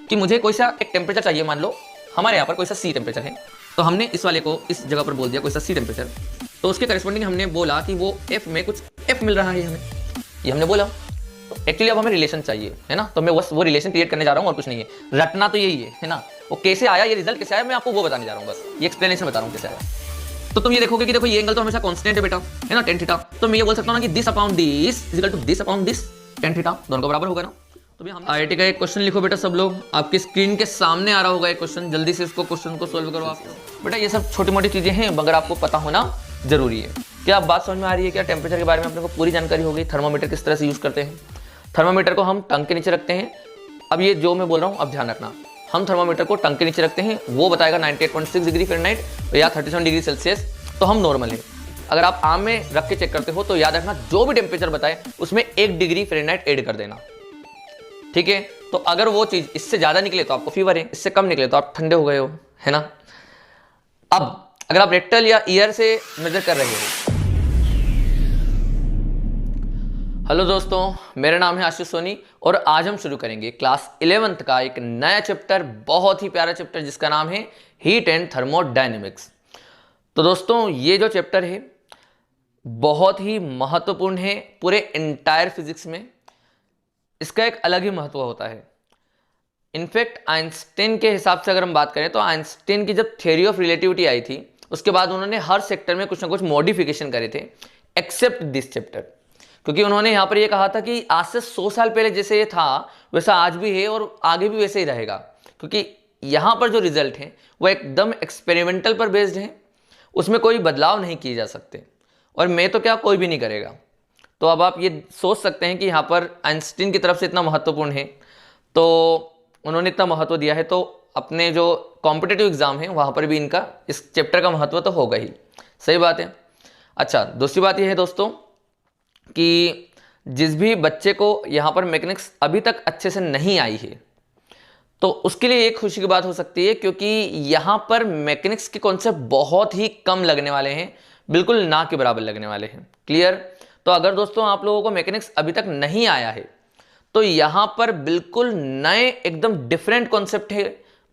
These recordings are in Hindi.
कि मुझे कोई सा एक टेम्परेचर चाहिए, मान लो हमारे यहाँ पर कोई सा सी टेम्परेचर है, तो हमने इस वाले को इस जगह पर बोल दिया कोई सा सी टेम्परेचर, तो उसके करस्पॉन्डिंग हमने बोला कि वो एफ में कुछ एफ मिल रहा है हमें, ये हमने बोला। तो एक्चुअली अब हमें रिलेशन चाहिए, है ना, तो मैं बस वो रिलेशन क्रिएट करने जा रहा हूँ और कुछ नहीं है, रटना तो यही है ना। वो कैसे आया, ये रिजल्ट कैसे आया, मैं आपको वो बताने जा रहा हूँ, बस ये एक्सप्लेनेशन बता रहा हूँ कैसे आया। तो तुम ये देखोगे कि देखो ये एंगल तो हमेशा कांस्टेंट है बेटा, है ना, tan थीटा, तो मैं ये बोल सकता हूँ ना कि this upon this is equal to this upon this tan theta, दोनों का बराबर होगा ना। तो भैया हम आईआईटी का एक क्वेश्चन लिखो बेटा, सब लोग आपकी स्क्रीन के सामने आ रहा होगा एक क्वेश्चन, जल्दी से इसको क्वेश्चन को सोल्व करो आप। बेटा ये सब छोटी मोटी चीजें हैं मगर आपको पता होना जरूरी है। क्या बात समझ में आ रही है? क्या टेम्परेचर के बारे में अपने को पूरी जानकारी हो गई? थर्मामीटर किस तरह से यूज करते हैं, थर्मामीटर को हम टंग के नीचे रखते हैं। अब ये जो मैं बोल रहा हूँ अब ध्यान रखना, हम थर्मामीटर को टंग के नीचे रखते हैं, वो बताएगा 98.6 डिग्री फ़ारेनहाइट या 37 डिग्री सेल्सियस, तो हम नॉर्मल है। अगर आप आम में रख के चेक करते हो तो याद रखना जो भी टेम्परेचर बताए उसमें 1 डिग्री फ़ारेनहाइट ऐड कर देना, ठीक है। तो अगर वो चीज इससे ज्यादा निकले तो आपको फीवर है, इससे कम निकले तो आप ठंडे हो गए हो, है ना। अब अगर आप रेक्टल या ईयर से मेजर कर रहे हो। हेलो दोस्तों, मेरा नाम है आशीष सोनी और आज हम शुरू करेंगे क्लास 11th का एक नया चैप्टर, बहुत ही प्यारा चैप्टर जिसका नाम है हीट एंड थर्मोडायनेमिक्स। तो दोस्तों ये जो चैप्टर है बहुत ही महत्वपूर्ण है पूरे एंटायर फिजिक्स में, इसका एक अलग ही महत्व होता है। इनफैक्ट आइंस्टीन के हिसाब से अगर हम बात करें तो आइंस्टीन की जब थ्योरी ऑफ रिलेटिविटी आई थी उसके बाद उन्होंने हर सेक्टर में कुछ ना कुछ मॉडिफिकेशन करे थे एक्सेप्ट दिस चैप्टर, क्योंकि उन्होंने यहाँ पर ये कहा था कि आज से 100 साल पहले जैसे ये था वैसा आज भी है और आगे भी वैसे ही रहेगा, क्योंकि यहाँ पर जो रिजल्ट है वो एकदम एक्सपेरिमेंटल पर बेस्ड है, उसमें कोई बदलाव नहीं किए जा सकते और मैं तो क्या कोई भी नहीं करेगा। तो अब आप ये सोच सकते हैं कि यहाँ पर आइंस्टीन की तरफ से इतना महत्वपूर्ण है, तो उन्होंने इतना महत्व दिया है, तो अपने जो कॉम्पिटिटिव एग्जाम है वहाँ पर भी इनका इस चैप्टर का महत्व तो होगा ही, सही बात है। अच्छा, दूसरी बात यह है दोस्तों कि जिस भी बच्चे को यहाँ पर मैकेनिक्स अभी तक अच्छे से नहीं आई है तो उसके लिए एक खुशी की बात हो सकती है, क्योंकि यहाँ पर मैकेनिक्स के कॉन्सेप्ट बहुत ही कम लगने वाले हैं, बिल्कुल ना के बराबर लगने वाले हैं। क्लियर? तो अगर दोस्तों आप लोगों को मैकेनिक्स अभी तक नहीं आया है तो यहाँ पर बिल्कुल नए एकदम डिफरेंट कॉन्सेप्ट है,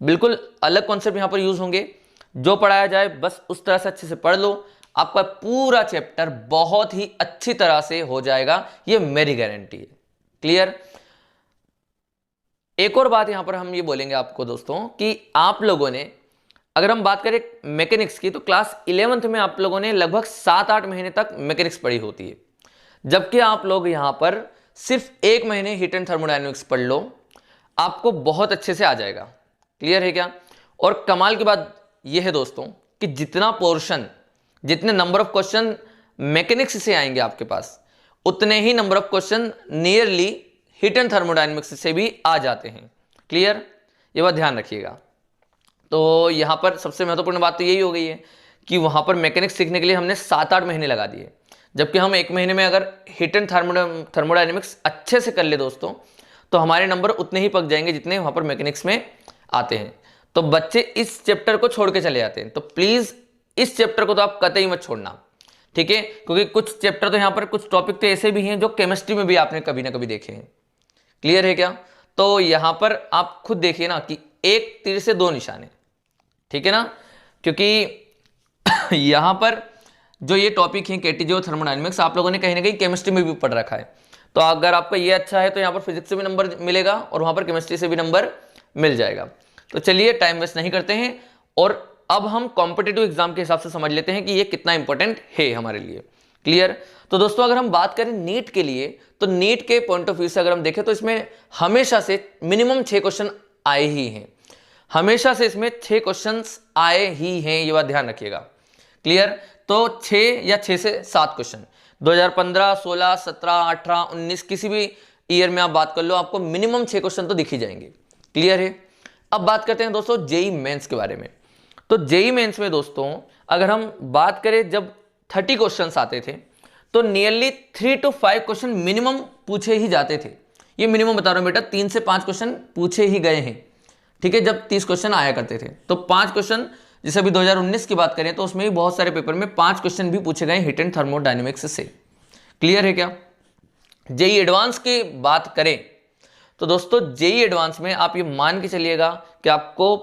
बिल्कुल अलग कॉन्सेप्ट यहाँ पर यूज होंगे। जो पढ़ाया जाए बस उस तरह से अच्छे से पढ़ लो, आपका पूरा चैप्टर बहुत ही अच्छी तरह से हो जाएगा, ये मेरी गारंटी है। क्लियर? एक और बात यहां पर हम ये बोलेंगे आपको दोस्तों कि आप लोगों ने अगर हम बात करें मैकेनिक्स की तो क्लास 11th में आप लोगों ने लगभग 7-8 महीने तक मैकेनिक्स पढ़ी होती है, जबकि आप लोग यहां पर सिर्फ 1 महीने हीट एंड थर्मोडायनेमिक्स पढ़ लो, आपको बहुत अच्छे से आ जाएगा। क्लियर है क्या? और कमाल की बात यह है दोस्तों कि जितना पोर्शन, जितने नंबर ऑफ क्वेश्चन मैकेनिक्स से आएंगे आपके पास, उतने ही number of question nearly heat and thermodynamics से भी आ जाते हैं। क्लियर? ये बात ध्यान रखिएगा। तो यहाँ पर सबसे महत्वपूर्ण बात तो यही हो गई है कि वहाँ पर मैकेनिक्स सीखने के लिए हमने 7-8 महीने लगा दिए, जबकि हम 1 महीने में अगर हीट एंड थर्मोडायनेमिक्स अच्छे से कर ले दोस्तों तो हमारे नंबर उतने ही पक जाएंगे जितने वहाँ पर मैकेनिक्स में आते हैं। तो बच्चे इस चैप्टर को छोड़ के चले जाते हैं, तो प्लीज़ इस चैप्टर को तो आप कतई मत छोड़ना, ठीक है, क्योंकि कुछ चैप्टर तो यहाँ पर कुछ टॉपिक तो ऐसे भी हैं जो केमिस्ट्री में भी आपने कभी ना कभी देखे हैं। क्लियर है क्या? तो यहाँ पर आप खुद देखिए ना कि एक तीर से 2 निशाने, ठीक है ना, क्योंकि यहाँ पर जो ये टॉपिक है केटीजी और थर्मोडायनेमिक्स आप लोगों ने कहीं ना कहीं केमिस्ट्री में भी पढ़ रखा है, तो अगर आपका ये अच्छा है तो यहाँ पर फिजिक्स से भी नंबर मिलेगा और वहाँ पर केमिस्ट्री से भी नंबर मिल जाएगा। तो चलिए टाइम वेस्ट नहीं करते हैं और अब हम कॉम्पिटिटिव एग्जाम के हिसाब से समझ लेते हैं कि ये कितना इंपॉर्टेंट है हमारे लिए। क्लियर? तो दोस्तों अगर हम बात करें नीट के लिए तो नीट के पॉइंट ऑफ व्यू से अगर हम देखें तो इसमें हमेशा से मिनिमम 6 क्वेश्चन आए ही हैं, हमेशा से इसमें 6 क्वेश्चन आए ही हैं, ये बात ध्यान रखिएगा। क्लियर? तो 6 या 6 से 7 क्वेश्चन 2015, 16, 17, 18, 19 किसी भी ईयर में आप बात कर लो, आपको मिनिमम 6 क्वेश्चन तो दिख ही जाएंगे। क्लियर है? अब बात करते हैं दोस्तों जेई मेंस के बारे में। तो जेई मेंस में दोस्तों अगर हम बात करें जब 30 क्वेश्चंस आते थे तो नियरली 3 to 5 क्वेश्चन मिनिमम पूछे ही जाते थे। ये मिनिमम बता रहा हूं बेटा, 3 से 5 क्वेश्चन पूछे ही गए हैं, ठीक है, जब 30 क्वेश्चन आया करते थे। तो 5 क्वेश्चन, जैसे अभी 2019 की बात करें तो उसमें भी बहुत सारे पेपर में 5 क्वेश्चन भी पूछे गए हीट एंड थर्मोडायनेमिक्स से। क्लियर है क्या? जेई एडवांस की बात करें तो दोस्तों जेईई एडवांस में आप ये मान के चलिएगा कि आपको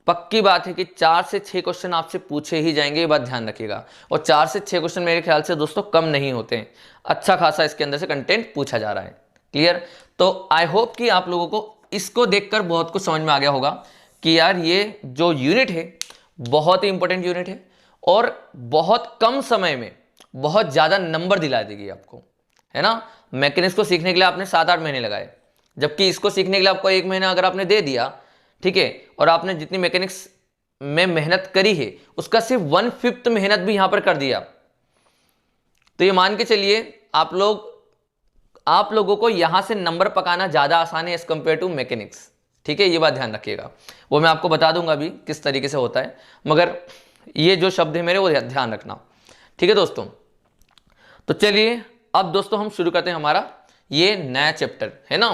पक्की बात है कि 4 से 6 क्वेश्चन आपसे पूछे ही जाएंगे, ये बात ध्यान रखिएगा। और 4 से 6 क्वेश्चन मेरे ख्याल से दोस्तों कम नहीं होते हैं, अच्छा खासा इसके अंदर से कंटेंट पूछा जा रहा है। क्लियर? तो आई होप कि आप लोगों को इसको देखकर बहुत कुछ समझ में आ गया होगा कि यार ये जो यूनिट है बहुत ही इंपॉर्टेंट यूनिट है और बहुत कम समय में बहुत ज़्यादा नंबर दिला देगी आपको, है ना। मैकेनिक्स को सीखने के लिए आपने 7-8 महीने लगाए, जबकि इसको सीखने के लिए आपको 1 महीना अगर आपने दे दिया, ठीक है, और आपने जितनी मैकेनिक्स में मेहनत करी है उसका सिर्फ 1/5 मेहनत भी यहां पर कर दिया, तो ये मान के चलिए आप लोगों को यहां से नंबर पकाना ज्यादा आसान है एज कंपेयर टू मैकेनिक्स। ठीक है, ये बात ध्यान रखिएगा, वो मैं आपको बता दूंगा अभी किस तरीके से होता है, मगर ये जो शब्द है मेरे वो ध्यान रखना। ठीक है दोस्तों, तो चलिए अब दोस्तों हम शुरू करते हैं हमारा ये नया चैप्टर, है ना,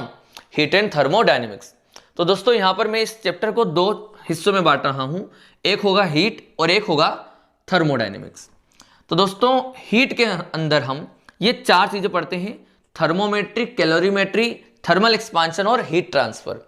हीट एंड थर्मोडायनेमिक्स। तो दोस्तों यहां पर मैं इस चैप्टर को 2 हिस्सों में बांट रहा हूं, एक होगा हीट और एक होगा थर्मोडायनेमिक्स। तो दोस्तों हीट के अंदर हम ये 4 चीजें पढ़ते हैं, थर्मोमेट्री, कैलोरीमेट्री, थर्मल एक्सपांशन और हीट ट्रांसफर।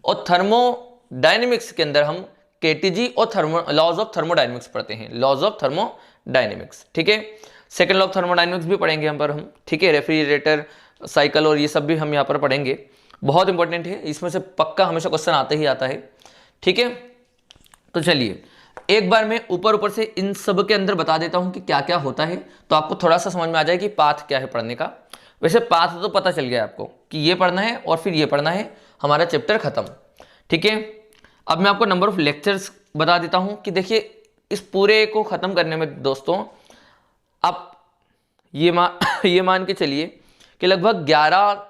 और थर्मोडायनेमिक्स के अंदर हम केटीजी और लॉज ऑफ थर्मोडायनेमिक्स पढ़ते हैं, लॉज ऑफ थर्मोडायनेमिक्स। ठीक है, सेकंड लॉ ऑफ थर्मोडायनेमिक्स भी पढ़ेंगे हम पर हम, ठीक है, रेफ्रिजरेटर साइकिल और ये सब भी हम यहाँ पर पढ़ेंगे, बहुत इंपॉर्टेंट है, इसमें से पक्का हमेशा क्वेश्चन आते ही आता है। ठीक है, तो चलिए एक बार मैं ऊपर से इन सब के अंदर बता देता हूं कि क्या क्या होता है, तो आपको थोड़ा सा समझ में आ जाए कि पाथ क्या है पढ़ने का। वैसे पाथ तो पता चल गया आपको कि ये पढ़ना है और फिर ये पढ़ना है, हमारा चैप्टर खत्म। ठीक है, अब मैं आपको नंबर ऑफ लेक्चर्स बता देता हूं कि देखिए इस पूरे को खत्म करने में दोस्तों आप ये मान के चलिए कि लगभग 11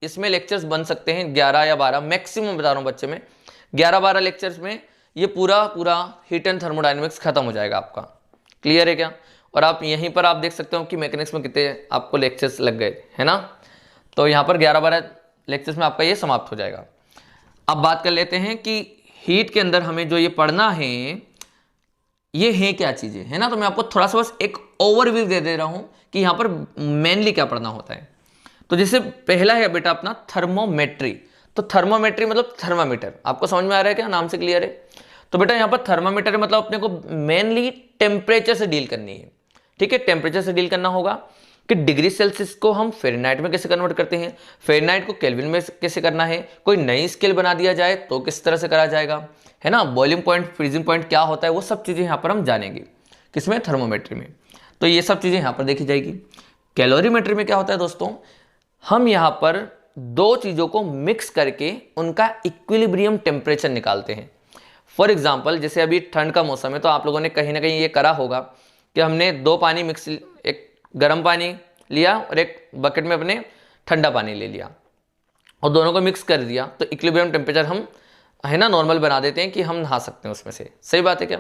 इसमें लेक्चर्स बन सकते हैं, 11 या 12 मैक्सिमम बता रहा हूं बच्चे में, 11-12 लेक्चर्स में ये पूरा हीट एंड थर्मोडायनेमिक्स खत्म हो जाएगा आपका। क्लियर है क्या? और आप यहीं पर आप देख सकते हो कि मैकेनिक्स में कितने आपको लेक्चर्स लग गए, है ना। तो यहाँ पर 11-12 लेक्चर्स में आपका ये समाप्त हो जाएगा। अब बात कर लेते हैं कि हीट के अंदर हमें जो ये पढ़ना है ये है क्या चीजें, है ना। तो मैं आपको थोड़ा सा बस एक ओवरव्यू दे रहा हूं कि यहाँ पर मेनली क्या पढ़ना होता है। तो जैसे पहला है बेटा अपना थर्मोमेट्री। तो थर्मोमेट्री मतलब थर्मामीटर, आपको समझ में आ रहा है क्या, नाम से क्लियर है। तो बेटा यहाँ पर थर्मामीटर मतलब अपने को मेनली टेम्परेचर से डील करनी है। ठीक है, टेम्परेचर से डील करना होगा कि डिग्री सेल्सियस को हम फ़ारेनहाइट में कैसे कन्वर्ट करते हैं, फ़ारेनहाइट को केल्विन में कैसे करना है, कोई नई स्केल बना दिया जाए तो किस तरह से करा जाएगा, है ना, बॉइलिंग पॉइंट, फ्रीजिंग पॉइंट क्या होता है, वो सब चीज़ें यहाँ पर हम जानेंगे किसमें, थर्मोमेट्री में। तो ये सब चीज़ें यहाँ पर देखी जाएगी। कैलोरीमेट्री में क्या होता है दोस्तों, हम यहाँ पर 2 चीज़ों को मिक्स करके उनका इक्विलिब्रियम टेम्परेचर निकालते हैं। फॉर एग्जाम्पल जैसे अभी ठंड का मौसम है, तो आप लोगों ने कहीं ना कहीं ये करा होगा कि हमने 2 पानी मिक्स, एक गर्म पानी लिया और एक बकेट में अपने ठंडा पानी ले लिया और दोनों को मिक्स कर दिया, तो इक्विलिब्रियम टेम्परेचर हम, है ना, नॉर्मल बना देते हैं कि हम नहा सकते हैं उसमें से। सही बात है क्या?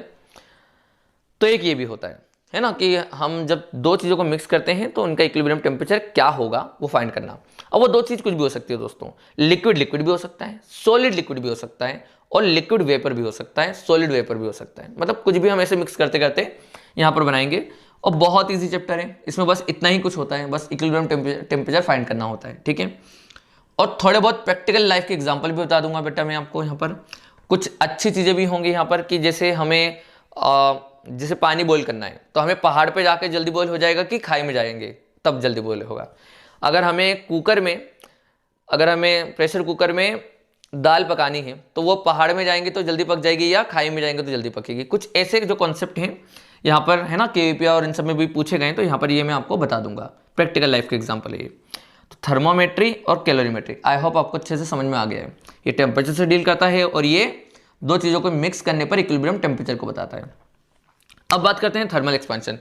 तो एक ये भी होता है ना, कि हम जब 2 चीज़ों को मिक्स करते हैं तो उनका इक्विलिब्रियम टेम्परेचर क्या होगा वो फाइंड करना। अब वो 2 चीज़ कुछ भी हो सकती है दोस्तों, लिक्विड भी हो सकता है, सॉलिड लिक्विड भी हो सकता है, और लिक्विड वेपर भी हो सकता है, सॉलिड वेपर भी हो सकता है। मतलब कुछ भी हम ऐसे मिक्स करते करते यहाँ पर बनाएंगे। और बहुत ईजी चैप्टर है, इसमें बस इतना ही कुछ होता है, बस इक्विलिब्रियम टेम्परेचर फाइंड करना होता है। ठीक है, और थोड़े बहुत प्रैक्टिकल लाइफ के एग्जांपल भी बता दूंगा बेटा मैं आपको। यहाँ पर कुछ अच्छी चीज़ें भी होंगी यहाँ पर, कि जैसे हमें जैसे पानी बॉईल करना है तो हमें पहाड़ पे जाके जल्दी बॉईल हो जाएगा कि खाई में जाएंगे तब जल्दी बॉईल होगा। अगर हमें प्रेशर कुकर में दाल पकानी है तो वो पहाड़ में जाएंगे तो जल्दी पक जाएगी या खाई में जाएंगे तो जल्दी पकेगी। कुछ ऐसे जो कॉन्सेप्ट हैं यहाँ पर, है ना, केवीपी और इन सब में भी पूछे गए, तो यहाँ पर ये मैं आपको बता दूंगा, प्रैक्टिकल लाइफ के एग्जाम्पल है ये। तो थर्मोमेट्री और कैलोरीमेट्री आई होप आपको अच्छे से समझ में आ गया है। ये टेम्परेचर से डील करता है और ये 2 चीज़ों को मिक्स करने पर इक्विलिब्रियम टेम्परेचर को बताता है। अब बात करते हैं थर्मल एक्सपेंशन।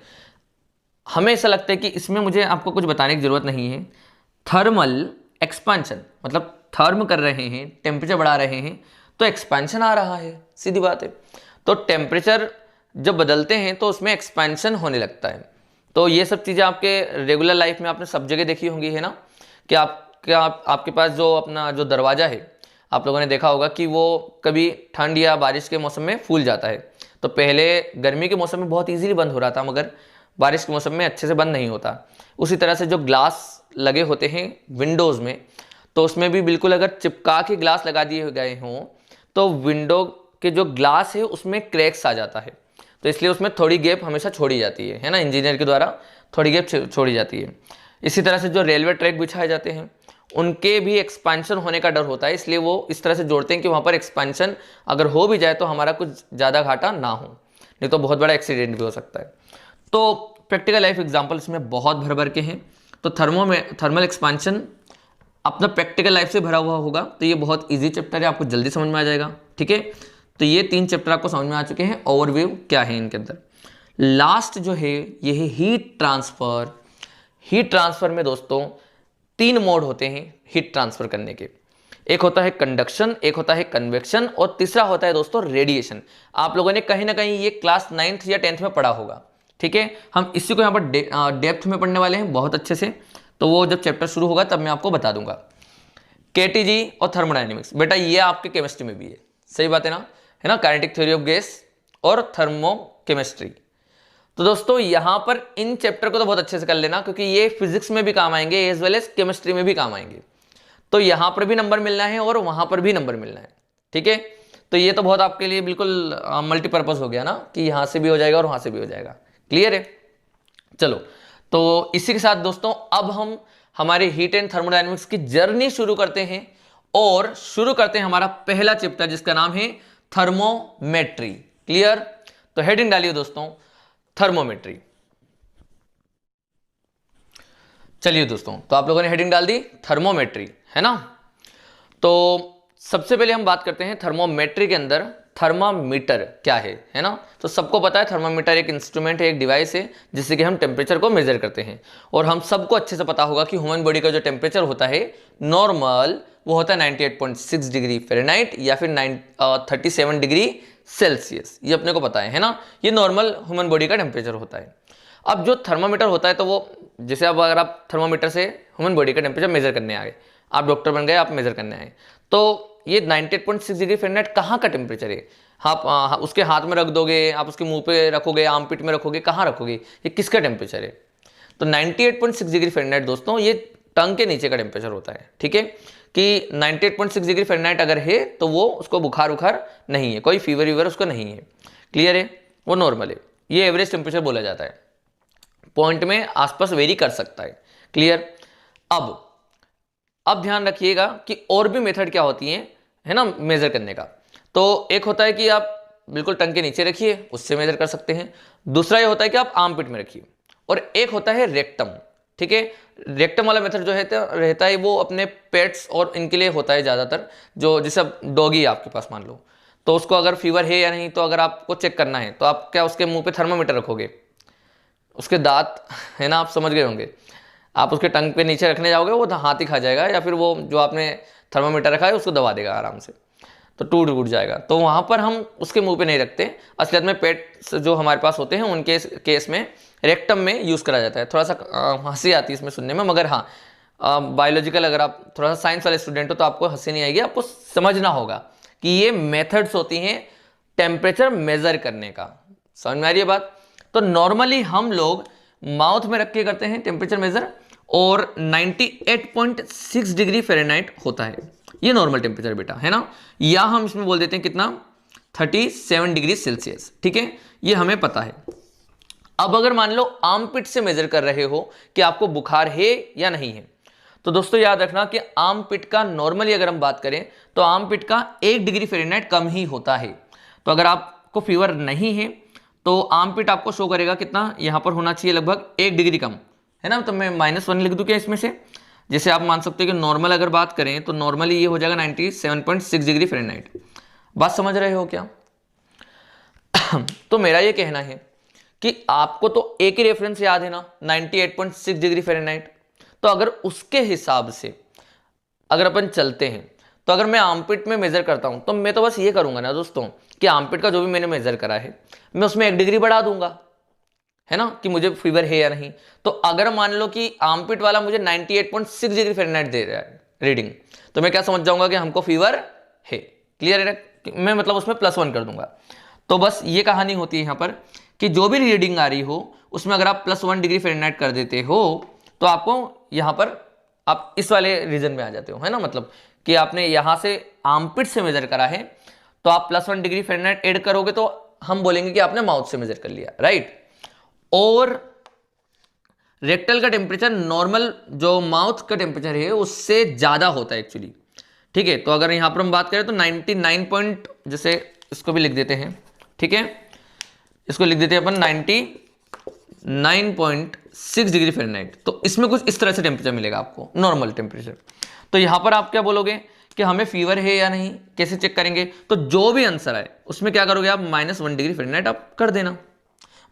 हमें ऐसा लगता है कि इसमें मुझे आपको कुछ बताने की जरूरत नहीं है। थर्मल एक्सपेंशन मतलब थर्म कर रहे हैं, टेम्परेचर बढ़ा रहे हैं, तो एक्सपेंशन आ रहा है, सीधी बात है। तो टेम्परेचर जब बदलते हैं तो उसमें एक्सपेंशन होने लगता है। तो ये सब चीज़ें आपके रेगुलर लाइफ में आपने सब जगह देखी होंगी, है ना, कि आपके पास जो अपना जो दरवाज़ा है, आप लोगों ने देखा होगा कि वो कभी ठंड या बारिश के मौसम में फूल जाता है। तो पहले गर्मी के मौसम में बहुत ईजिली बंद हो रहा था, मगर बारिश के मौसम में अच्छे से बंद नहीं होता। उसी तरह से जो ग्लास लगे होते हैं विंडोज़ में, तो उसमें भी बिल्कुल अगर चिपका के ग्लास लगा दिए गए हों तो विंडो के जो ग्लास है उसमें क्रैक्स आ जाता है, तो इसलिए उसमें थोड़ी गैप हमेशा छोड़ी जाती है ना, इंजीनियर के द्वारा थोड़ी गैप छोड़ी जाती है। इसी तरह से जो रेलवे ट्रैक बिछाए जाते हैं उनके भी एक्सपेंशन होने का डर होता है, इसलिए वो इस तरह से जोड़ते हैं कि वहाँ पर एक्सपेंशन अगर हो भी जाए तो हमारा कुछ ज़्यादा घाटा ना हो, नहीं तो बहुत बड़ा एक्सीडेंट भी हो सकता है। तो प्रैक्टिकल लाइफ एग्जाम्पल इसमें बहुत भर भर के हैं। तो थर्मल एक्सपेंशन अपना प्रैक्टिकल लाइफ से भरा हुआ होगा, तो ये बहुत ईजी चैप्टर है, आपको जल्दी समझ में आ जाएगा। ठीक है, तो ये 3 चैप्टर आपको समझ में आ चुके हैं। ओवरव्यू क्या है इनके अंदर। लास्ट जो है ये है हीट ट्रांसफर। हीट ट्रांसफर में दोस्तों 3 मोड होते हैं हीट ट्रांसफर करने के। एक होता है कंडक्शन, एक होता है कन्वेक्शन और तीसरा होता है दोस्तों रेडिएशन। आप लोगों ने कहीं ना कहीं ये क्लास 9th या 10th में पढ़ा होगा। ठीक है, हम इसी को यहाँ पर डेप्थ में पढ़ने वाले हैं बहुत अच्छे से, तो वो जब चैप्टर शुरू होगा तब मैं आपको बता दूंगा। केटीजी और थर्मोडायनेमिक्स, बेटा ये आपके केमिस्ट्री में भी है, सही बात है ना, काइनेटिक थ्योरी ऑफ गैस और थर्मो केमिस्ट्री। तो दोस्तों यहाँ पर इन चैप्टर को तो बहुत अच्छे से कर लेना, क्योंकि ये फिजिक्स में भी काम आएंगे एज वेल एज केमिस्ट्री में भी काम आएंगे। तो यहाँ पर भी नंबर मिलना है और वहाँ पर भी नंबर मिलना है। ठीक है, तो ये तो बहुत आपके लिए बिल्कुल मल्टीपर्पज हो गया ना, कि यहाँ से भी हो जाएगा और वहाँ से भी हो जाएगा। क्लियर है? चलो, तो इसी के साथ दोस्तों अब हम हमारे हीट एंड थर्मोडायनेमिक्स की जर्नी शुरू करते हैं और शुरू करते हैं हमारा पहला चैप्टर जिसका नाम है थर्मोमेट्री। क्लियर? तो हेडिंग डालिए दोस्तों, थर्मोमेट्री। चलिए दोस्तों, तो आप लोगों ने हेडिंग डाल दी थर्मोमेट्री, है ना। तो सबसे पहले हम बात करते हैं थर्मोमेट्री के अंदर थर्मामीटर क्या है ना। तो सबको पता है थर्मामीटर एक इंस्ट्रूमेंट है, एक डिवाइस है जिससे कि हम टेम्परेचर को मेजर करते हैं। और हम सबको अच्छे से पता होगा कि ह्यूमन बॉडी का जो टेम्परेचर होता है नॉर्मल, वो होता है 98.6 डिग्री फ़ारेनहाइट या फिर 37 डिग्री सेल्सियस। ये अपने को पता है ना, ये नॉर्मल ह्यूमन बॉडी का टेम्परेचर होता है। अब जो थर्मामीटर होता है, तो वो जैसे अब अगर आप थर्मामीटर से ह्यूमन बॉडी का टेम्परेचर मेजर करने आ गए, आप डॉक्टर बन गए, आप मेजर करने आए, तो ये 98.6 डिग्री फ़ारेनहाइट कहाँ का टेम्परेचर है। आप उसके हाथ में रख दोगे, आप उसके मुंह पे रखोगे, आर्मपिट में रखोगे, कहाँ रखोगे, ये किसका टेम्परेचर है। तो 98.6 डिग्री फ़ारेनहाइट दोस्तों ये टंग के नीचे का टेम्परेचर होता है। ठीक है, कि 98.6 डिग्री फ़ारेनहाइट अगर है तो वो उसको बुखार उखार नहीं है, कोई फीवर वीवर उसको नहीं है। क्लियर है? वो नॉर्मल है, ये एवरेज टेम्परेचर बोला जाता है। पॉइंट में आसपास वेरी कर सकता है। क्लियर? अब ध्यान रखिएगा कि और भी मेथड क्या होती हैं, है ना, मेजर करने का। तो एक होता है कि आप बिल्कुल टंग के नीचे रखिए, उससे मेजर कर सकते हैं। दूसरा ये होता है कि आप आर्मपिट में रखिए, और एक होता है रेक्टम। ठीक है, रेक्टम वाला मेथड जो रहता है वो अपने पेट्स और इनके लिए होता है ज़्यादातर। जो जैसे डॉगी है आपके पास मान लो, तो उसको अगर फीवर है या नहीं, तो अगर आपको चेक करना है तो आप क्या उसके मुंह पे थर्मामीटर रखोगे, उसके दांत है ना, आप समझ गए होंगे, आप उसके टंग पे नीचे रखने जाओगे वो हाथ ही खा जाएगा, या फिर वो जो आपने थर्मामीटर रखा है उसको दबा देगा आराम से, तो टूट जाएगा। तो वहाँ पर हम उसके मुंह पे नहीं रखते। असलियत में पेट्स जो हमारे पास होते हैं उनके केस में रेक्टम में यूज़ करा जाता है। थोड़ा सा हंसी आती है इसमें सुनने में, मगर हाँ, बायोलॉजिकल अगर आप थोड़ा सा साइंस वाले स्टूडेंट हो तो आपको हंसी नहीं आएगी, आपको समझना होगा कि ये मेथड्स होती हैं टेम्परेचर मेजर करने का। समझ में आ रही है बात? तो नॉर्मली हम लोग माउथ में रख के करते हैं टेम्परेचर मेजर, और 98.6 डिग्री फ़ारेनहाइट होता है ये नॉर्मल टेम्परेचर बेटा, है ना। या हम इसमें बोल देते हैं कितना, 37 डिग्री सेल्सियस। ठीक है, ये हमें पता है। अब अगर मान लो आर्मपिट से मेजर कर रहे हो कि आपको बुखार है या नहीं है, तो दोस्तों याद रखना कि आर्मपिट का नॉर्मली अगर हम बात करें तो आर्मपिट का 1 डिग्री फ़ारेनहाइट कम ही होता है। तो अगर आपको फीवर नहीं है तो आर्मपिट आपको शो करेगा कितना, यहाँ पर होना चाहिए लगभग 1 डिग्री कम, है ना। तो मैं -1 लिख दूं क्या इसमें से। जैसे आप मान सकते हो कि नॉर्मल अगर बात करें तो नॉर्मली ये हो जाएगा 97.6 डिग्री फ़ारेनहाइट। बात समझ रहे हो क्या? तो मेरा ये कहना है कि आपको तो एक ही रेफरेंस याद है ना, 98.6 डिग्री फ़ारेनहाइट। तो अगर उसके हिसाब से अगर अपन चलते हैं, तो अगर मैं आर्मपिट में मेजर करता हूं तो मैं तो बस ये करूंगा ना दोस्तों कि आर्मपिट का जो भी मैंने मेजर करा है मैं उसमें 1 डिग्री बढ़ा दूंगा, है ना, कि मुझे फीवर है या नहीं। तो अगर मान लो कि आर्मपिट वाला मुझे 98.6 डिग्री फ़ारेनहाइट दे रहा है रीडिंग, तो मैं क्या समझ जाऊंगा कि हमको फीवर है। क्लियर है? मैं मतलब उसमें +1 कर दूंगा। तो बस ये कहानी होती है यहाँ पर कि जो भी रीडिंग आ रही हो उसमें अगर आप +1 डिग्री फ़ारेनहाइट कर देते हो तो आपको यहाँ पर आप इस वाले रीजन में आ जाते हो, है ना, मतलब कि आपने यहां से आर्मपिट से मेजर करा है तो आप +1 डिग्री फ़ारेनहाइट ऐड करोगे तो हम बोलेंगे कि आपने माउथ से मेजर कर लिया, राइट। और रेक्टल का टेम्परेचर नॉर्मल जो माउथ का टेम्परेचर है उससे ज्यादा होता है एक्चुअली, ठीक है। तो अगर यहां पर हम बात करें तो 99 पॉइंट, जैसे इसको भी लिख देते हैं, ठीक है, इसको लिख देते हैं अपन 99.6 डिग्री फ़ारेनहाइट। तो इसमें कुछ इस तरह से टेम्परेचर मिलेगा आपको, नॉर्मल टेम्परेचर। तो यहां पर आप क्या बोलोगे कि हमें फीवर है या नहीं, कैसे चेक करेंगे? तो जो भी आंसर आए उसमें क्या करोगे आप, -1 डिग्री फ़ारेनहाइट आप कर देना।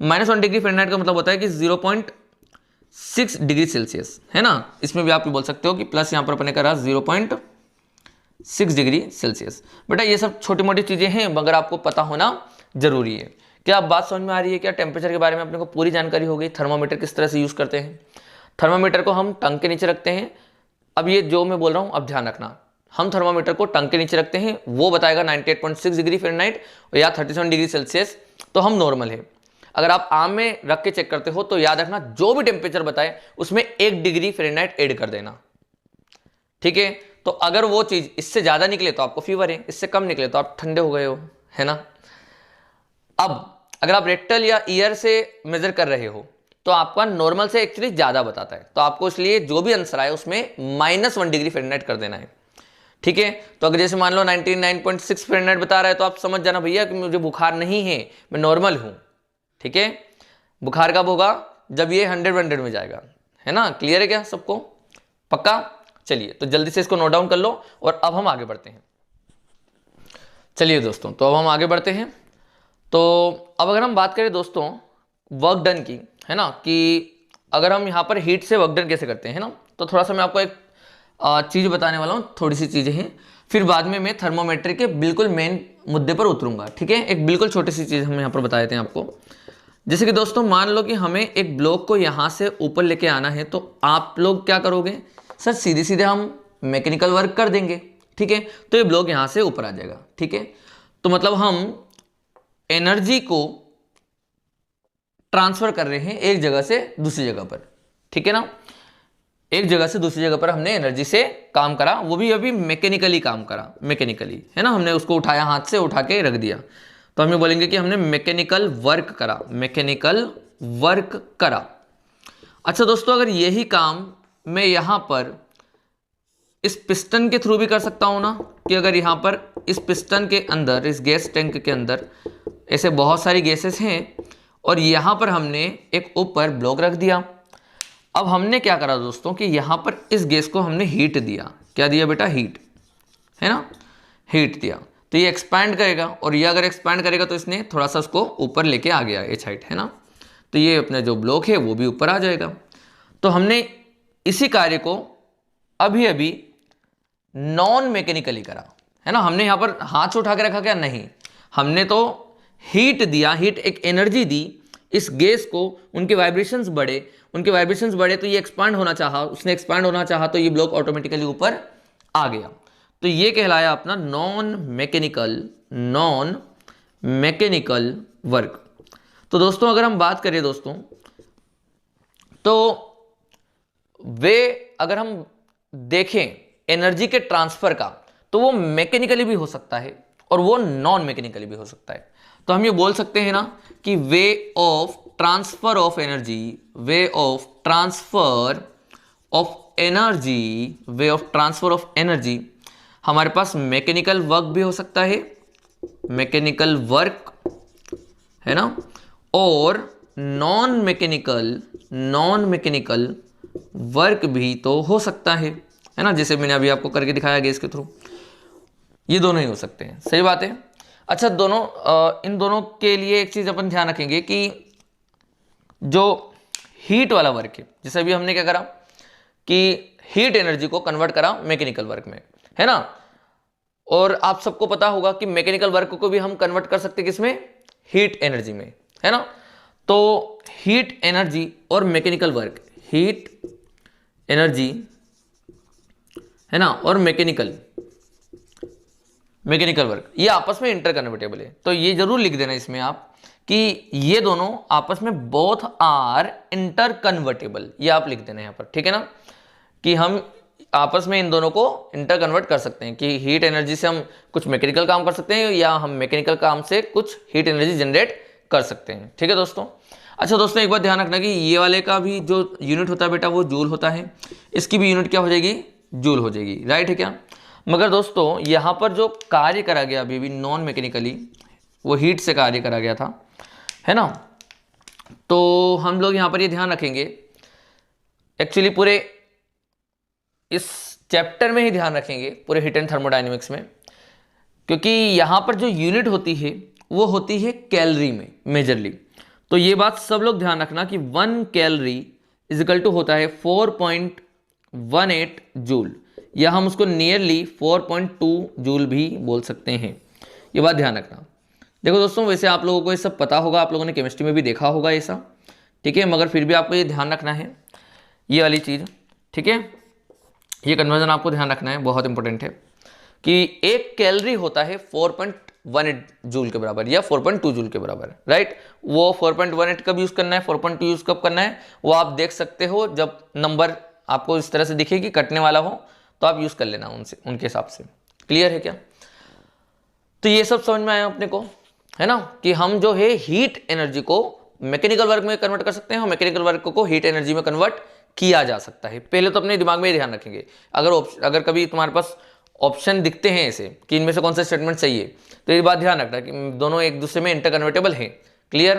-1 डिग्री फ़ारेनहाइट का मतलब होता है कि 0.6 डिग्री सेल्सियस, है ना। इसमें भी आप बोल सकते हो कि प्लस यहां पर अपने करा 0.6 डिग्री सेल्सियस। बेटा ये सब छोटी मोटी चीजें हैं मगर आपको पता होना जरूरी है। क्या आप बात समझ में आ रही है? क्या टेम्परेचर के बारे में अपने को पूरी जानकारी हो गई? थर्मामीटर किस तरह से यूज करते हैं? थर्मामीटर को हम टंग के नीचे रखते हैं। अब ये जो मैं बोल रहा हूं अब ध्यान रखना, हम थर्मामीटर को टंग के नीचे रखते हैं, वो बताएगा 98.6 डिग्री फ़ारेनहाइट या 37 डिग्री सेल्सियस, तो हम नॉर्मल है। अगर आप आम में रख के चेक करते हो तो याद रखना जो भी टेम्परेचर बताए उसमें 1 डिग्री फ़ारेनहाइट ऐड कर देना, ठीक है। तो अगर वो चीज इससे ज्यादा निकले तो आपको फीवर है, इससे कम निकले तो आप ठंडे हो गए हो, है ना। अब अगर आप रेक्टल या ईयर से मेजर कर रहे हो तो आपका नॉर्मल से एक्चुअली ज्यादा बताता है, तो आपको इसलिए जो भी आंसर आए उसमें -1 डिग्री फ़ारेनहाइट कर देना है, ठीक है। तो अगर जैसे मान लो 99.6 फ़ारेनहाइट बता रहा है तो आप समझ जाना भैया कि मुझे बुखार नहीं है, मैं नॉर्मल हूं, ठीक है। बुखार कब होगा? जब ये 100 में जाएगा, है ना। क्लियर है क्या सबको? पक्का? चलिए तो जल्दी से इसको नोट डाउन कर लो और अब हम आगे बढ़ते हैं। चलिए दोस्तों, तो अब हम आगे बढ़ते हैं। तो अब अगर हम बात करें दोस्तों वर्क डन की, है ना, कि अगर हम यहाँ पर हीट से वर्क डन कैसे करते हैं, है ना, तो थोड़ा सा मैं आपको एक चीज़ बताने वाला हूँ, थोड़ी सी चीज़ें हैं, फिर बाद में मैं थर्मोमेट्री के बिल्कुल मेन मुद्दे पर उतरूंगा, ठीक है। एक बिल्कुल छोटी सी चीज़ हम यहाँ पर बता देते हैं आपको। जैसे कि दोस्तों मान लो कि हमें एक ब्लॉक को यहाँ से ऊपर लेके आना है, तो आप लोग क्या करोगे? सर सीधे सीधे हम मैकेनिकल वर्क कर देंगे, ठीक है, तो ये ब्लॉक यहाँ से ऊपर आ जाएगा, ठीक है। तो मतलब हम एनर्जी को ट्रांसफर कर रहे हैं एक जगह से दूसरी जगह पर, ठीक है ना। एक जगह से दूसरी जगह पर हमने एनर्जी से काम करा, वो भी अभी मैकेनिकली काम करा, मैकेनिकली, है ना, हमने उसको उठाया, हाथ से उठा के रख दिया, तो हम ये बोलेंगे कि हमने मैकेनिकल वर्क करा, मैकेनिकल वर्क करा। अच्छा दोस्तों, अगर यही काम मैं यहां पर इस पिस्टन के थ्रू भी कर सकता हूं ना, कि अगर यहां पर इस पिस्टन के अंदर, इस गैस टैंक के अंदर ऐसे बहुत सारी गैसेस हैं और यहां पर हमने एक ऊपर ब्लॉक रख दिया। अब हमने क्या करा दोस्तों कि यहां पर इस गैस को हमने हीट दिया। क्या दिया बेटा? हीट, है ना, हीट दिया, तो ये एक्सपैंड करेगा और ये अगर एक्सपैंड करेगा तो इसने थोड़ा सा उसको ऊपर लेके आ गया एच हाइट, है ना, तो ये अपना जो ब्लॉक है वो भी ऊपर आ जाएगा। तो हमने इसी कार्य को अभी अभी नॉन मैकेनिकली करा, है ना। हमने यहां पर हाथ से उठा के रखा क्या? नहीं, हमने तो हीट दिया, हीट एक एनर्जी दी इस गैस को, उनके वाइब्रेशंस बढ़े, उनके वाइब्रेशंस बढ़े तो ये एक्सपांड होना चाहा, उसने एक्सपांड होना चाहा तो ये ब्लॉक ऑटोमेटिकली ऊपर आ गया। तो ये कहलाया अपना नॉन मैकेनिकल वर्क। तो दोस्तों अगर हम बात करें दोस्तों, तो वे अगर हम देखें एनर्जी के ट्रांसफर का, तो वो मैकेनिकली भी हो सकता है और वो नॉन मैकेनिकली भी हो सकता है। तो हम ये बोल सकते हैं ना कि way of transfer of energy, way of transfer of energy, way of transfer of energy, हमारे पास मैकेनिकल वर्क भी हो सकता है, मैकेनिकल वर्क, है ना, और नॉन मैकेनिकल वर्क भी तो हो सकता है ना, जैसे मैंने अभी आपको करके दिखाया गैस के थ्रू, ये दोनों ही हो सकते हैं, सही बात है। अच्छा दोनों इन दोनों के लिए एक चीज अपन ध्यान रखेंगे कि जो हीट वाला वर्क है, जैसे अभी हमने क्या करा कि हीट एनर्जी को कन्वर्ट करा मैकेनिकल वर्क में, है ना, और आप सबको पता होगा कि मैकेनिकल वर्क को भी हम कन्वर्ट कर सकते किसमें? हीट एनर्जी में, है ना। तो हीट एनर्जी और मैकेनिकल वर्क, हीट एनर्जी, है ना, और मैकेनिकल वर्क, ये आपस में इंटर कन्वर्टेबल है। तो ये जरूर लिख देना इसमें आप कि ये दोनों आपस में बोथ आर इंटर कन्वर्टेबल, ये आप लिख देना यहां पर, ठीक है ना, कि हम आपस में इन दोनों को इंटर कन्वर्ट कर सकते हैं कि हीट एनर्जी से हम कुछ मैकेनिकल काम कर सकते हैं या हम मैकेनिकल काम से कुछ हीट एनर्जी जनरेट कर सकते हैं। ठीक है दोस्तों। अच्छा दोस्तों, एक बात ध्यान रखना कि ये वाले का भी जो यूनिट होता है बेटा वो जूल होता है, इसकी भी यूनिट क्या हो जाएगी, जूल हो जाएगी, राइट है क्या। मगर दोस्तों यहाँ पर जो कार्य करा गया अभी भी नॉन मैकेनिकली, वो हीट से कार्य करा गया था, है ना। तो हम लोग यहाँ पर ये ध्यान रखेंगे, एक्चुअली पूरे इस चैप्टर में ही ध्यान रखेंगे, पूरे हीट एंड थर्मोडाइनमिक्स में, क्योंकि यहाँ पर जो यूनिट होती है वो होती है कैलोरी में मेजरली। तो ये बात सब लोग ध्यान रखना कि 1 कैलोरी इज इक्वल टू होता है 4.18 जूल, या हम उसको नियरली 4.2 जूल भी बोल सकते हैं। ये बात ध्यान रखना। देखो दोस्तों, वैसे आप लोगों को ये सब पता होगा, आप लोगों ने केमिस्ट्री में भी देखा होगा ऐसा, ठीक है, मगर फिर भी आपको ये ध्यान रखना है ये वाली चीज़, ठीक है। ये कन्वर्जन आपको ध्यान रखना है, बहुत इंपॉर्टेंट है कि 1 कैलोरी होता है 4.18 जूल के बराबर या 4.2 जूल के बराबर, राइट। वो 4.18 कब यूज़ करना है, 4.2 यूज़ कब करना है, वो आप देख सकते हो जब नंबर आपको इस तरह से दिखे कि कटने वाला हो, तो आप यूज़ कर लेना उनके हिसाब से। क्लियर है क्या। तो ये सब समझ में आया अपने को, है ना, कि हम जो है हीट एनर्जी को मैकेनिकल वर्क में कन्वर्ट कर सकते हैं और मैकेनिकल वर्क को हीट एनर्जी में कन्वर्ट किया जा सकता है। पहले तो अपने दिमाग में ही ध्यान रखेंगे, अगर कभी तुम्हारे पास ऑप्शन दिखते हैं ऐसे कि इनमें से कौन सा स्टेटमेंट सही है, तो ये बात ध्यान रखना कि दोनों एक दूसरे में इंटर कन्वर्टेबल हैं। क्लियर।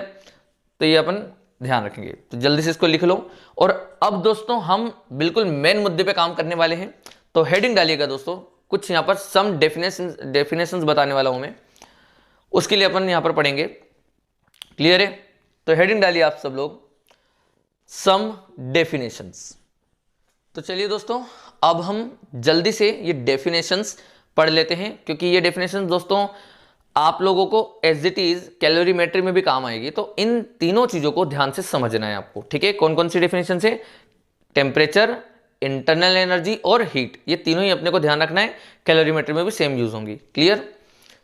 तो ये अपन ध्यान रखेंगे, तो जल्दी से इसको लिख लो। और अब दोस्तों हम बिल्कुल मेन मुद्दे पे काम करने वाले हैं, तो हेडिंग डालिएगा दोस्तों। कुछ यहाँ पर सम डेफिनेशंस बताने वाला हूं मैं, उसके लिए अपन यहाँ पर पढ़ेंगे। क्लियर है। तो हेडिंग डालिए आप सब लोग, सम डेफिनेशंस। तो चलिए दोस्तों, अब हम जल्दी से ये डेफिनेशंस पढ़ लेते हैं, क्योंकि ये डेफिनेशंस दोस्तों आप लोगों को एज इट इज कैलोरीमेट्री में भी काम आएगी। तो इन तीनों चीजों को ध्यान से समझना है आपको, ठीक है। कौन कौन सी डेफिनेशन है, टेम्परेचर, इंटरनल एनर्जी और हीट, ये तीनों ही अपने को ध्यान रखना है, कैलोरीमेट्री में भी सेम यूज होंगी। क्लियर।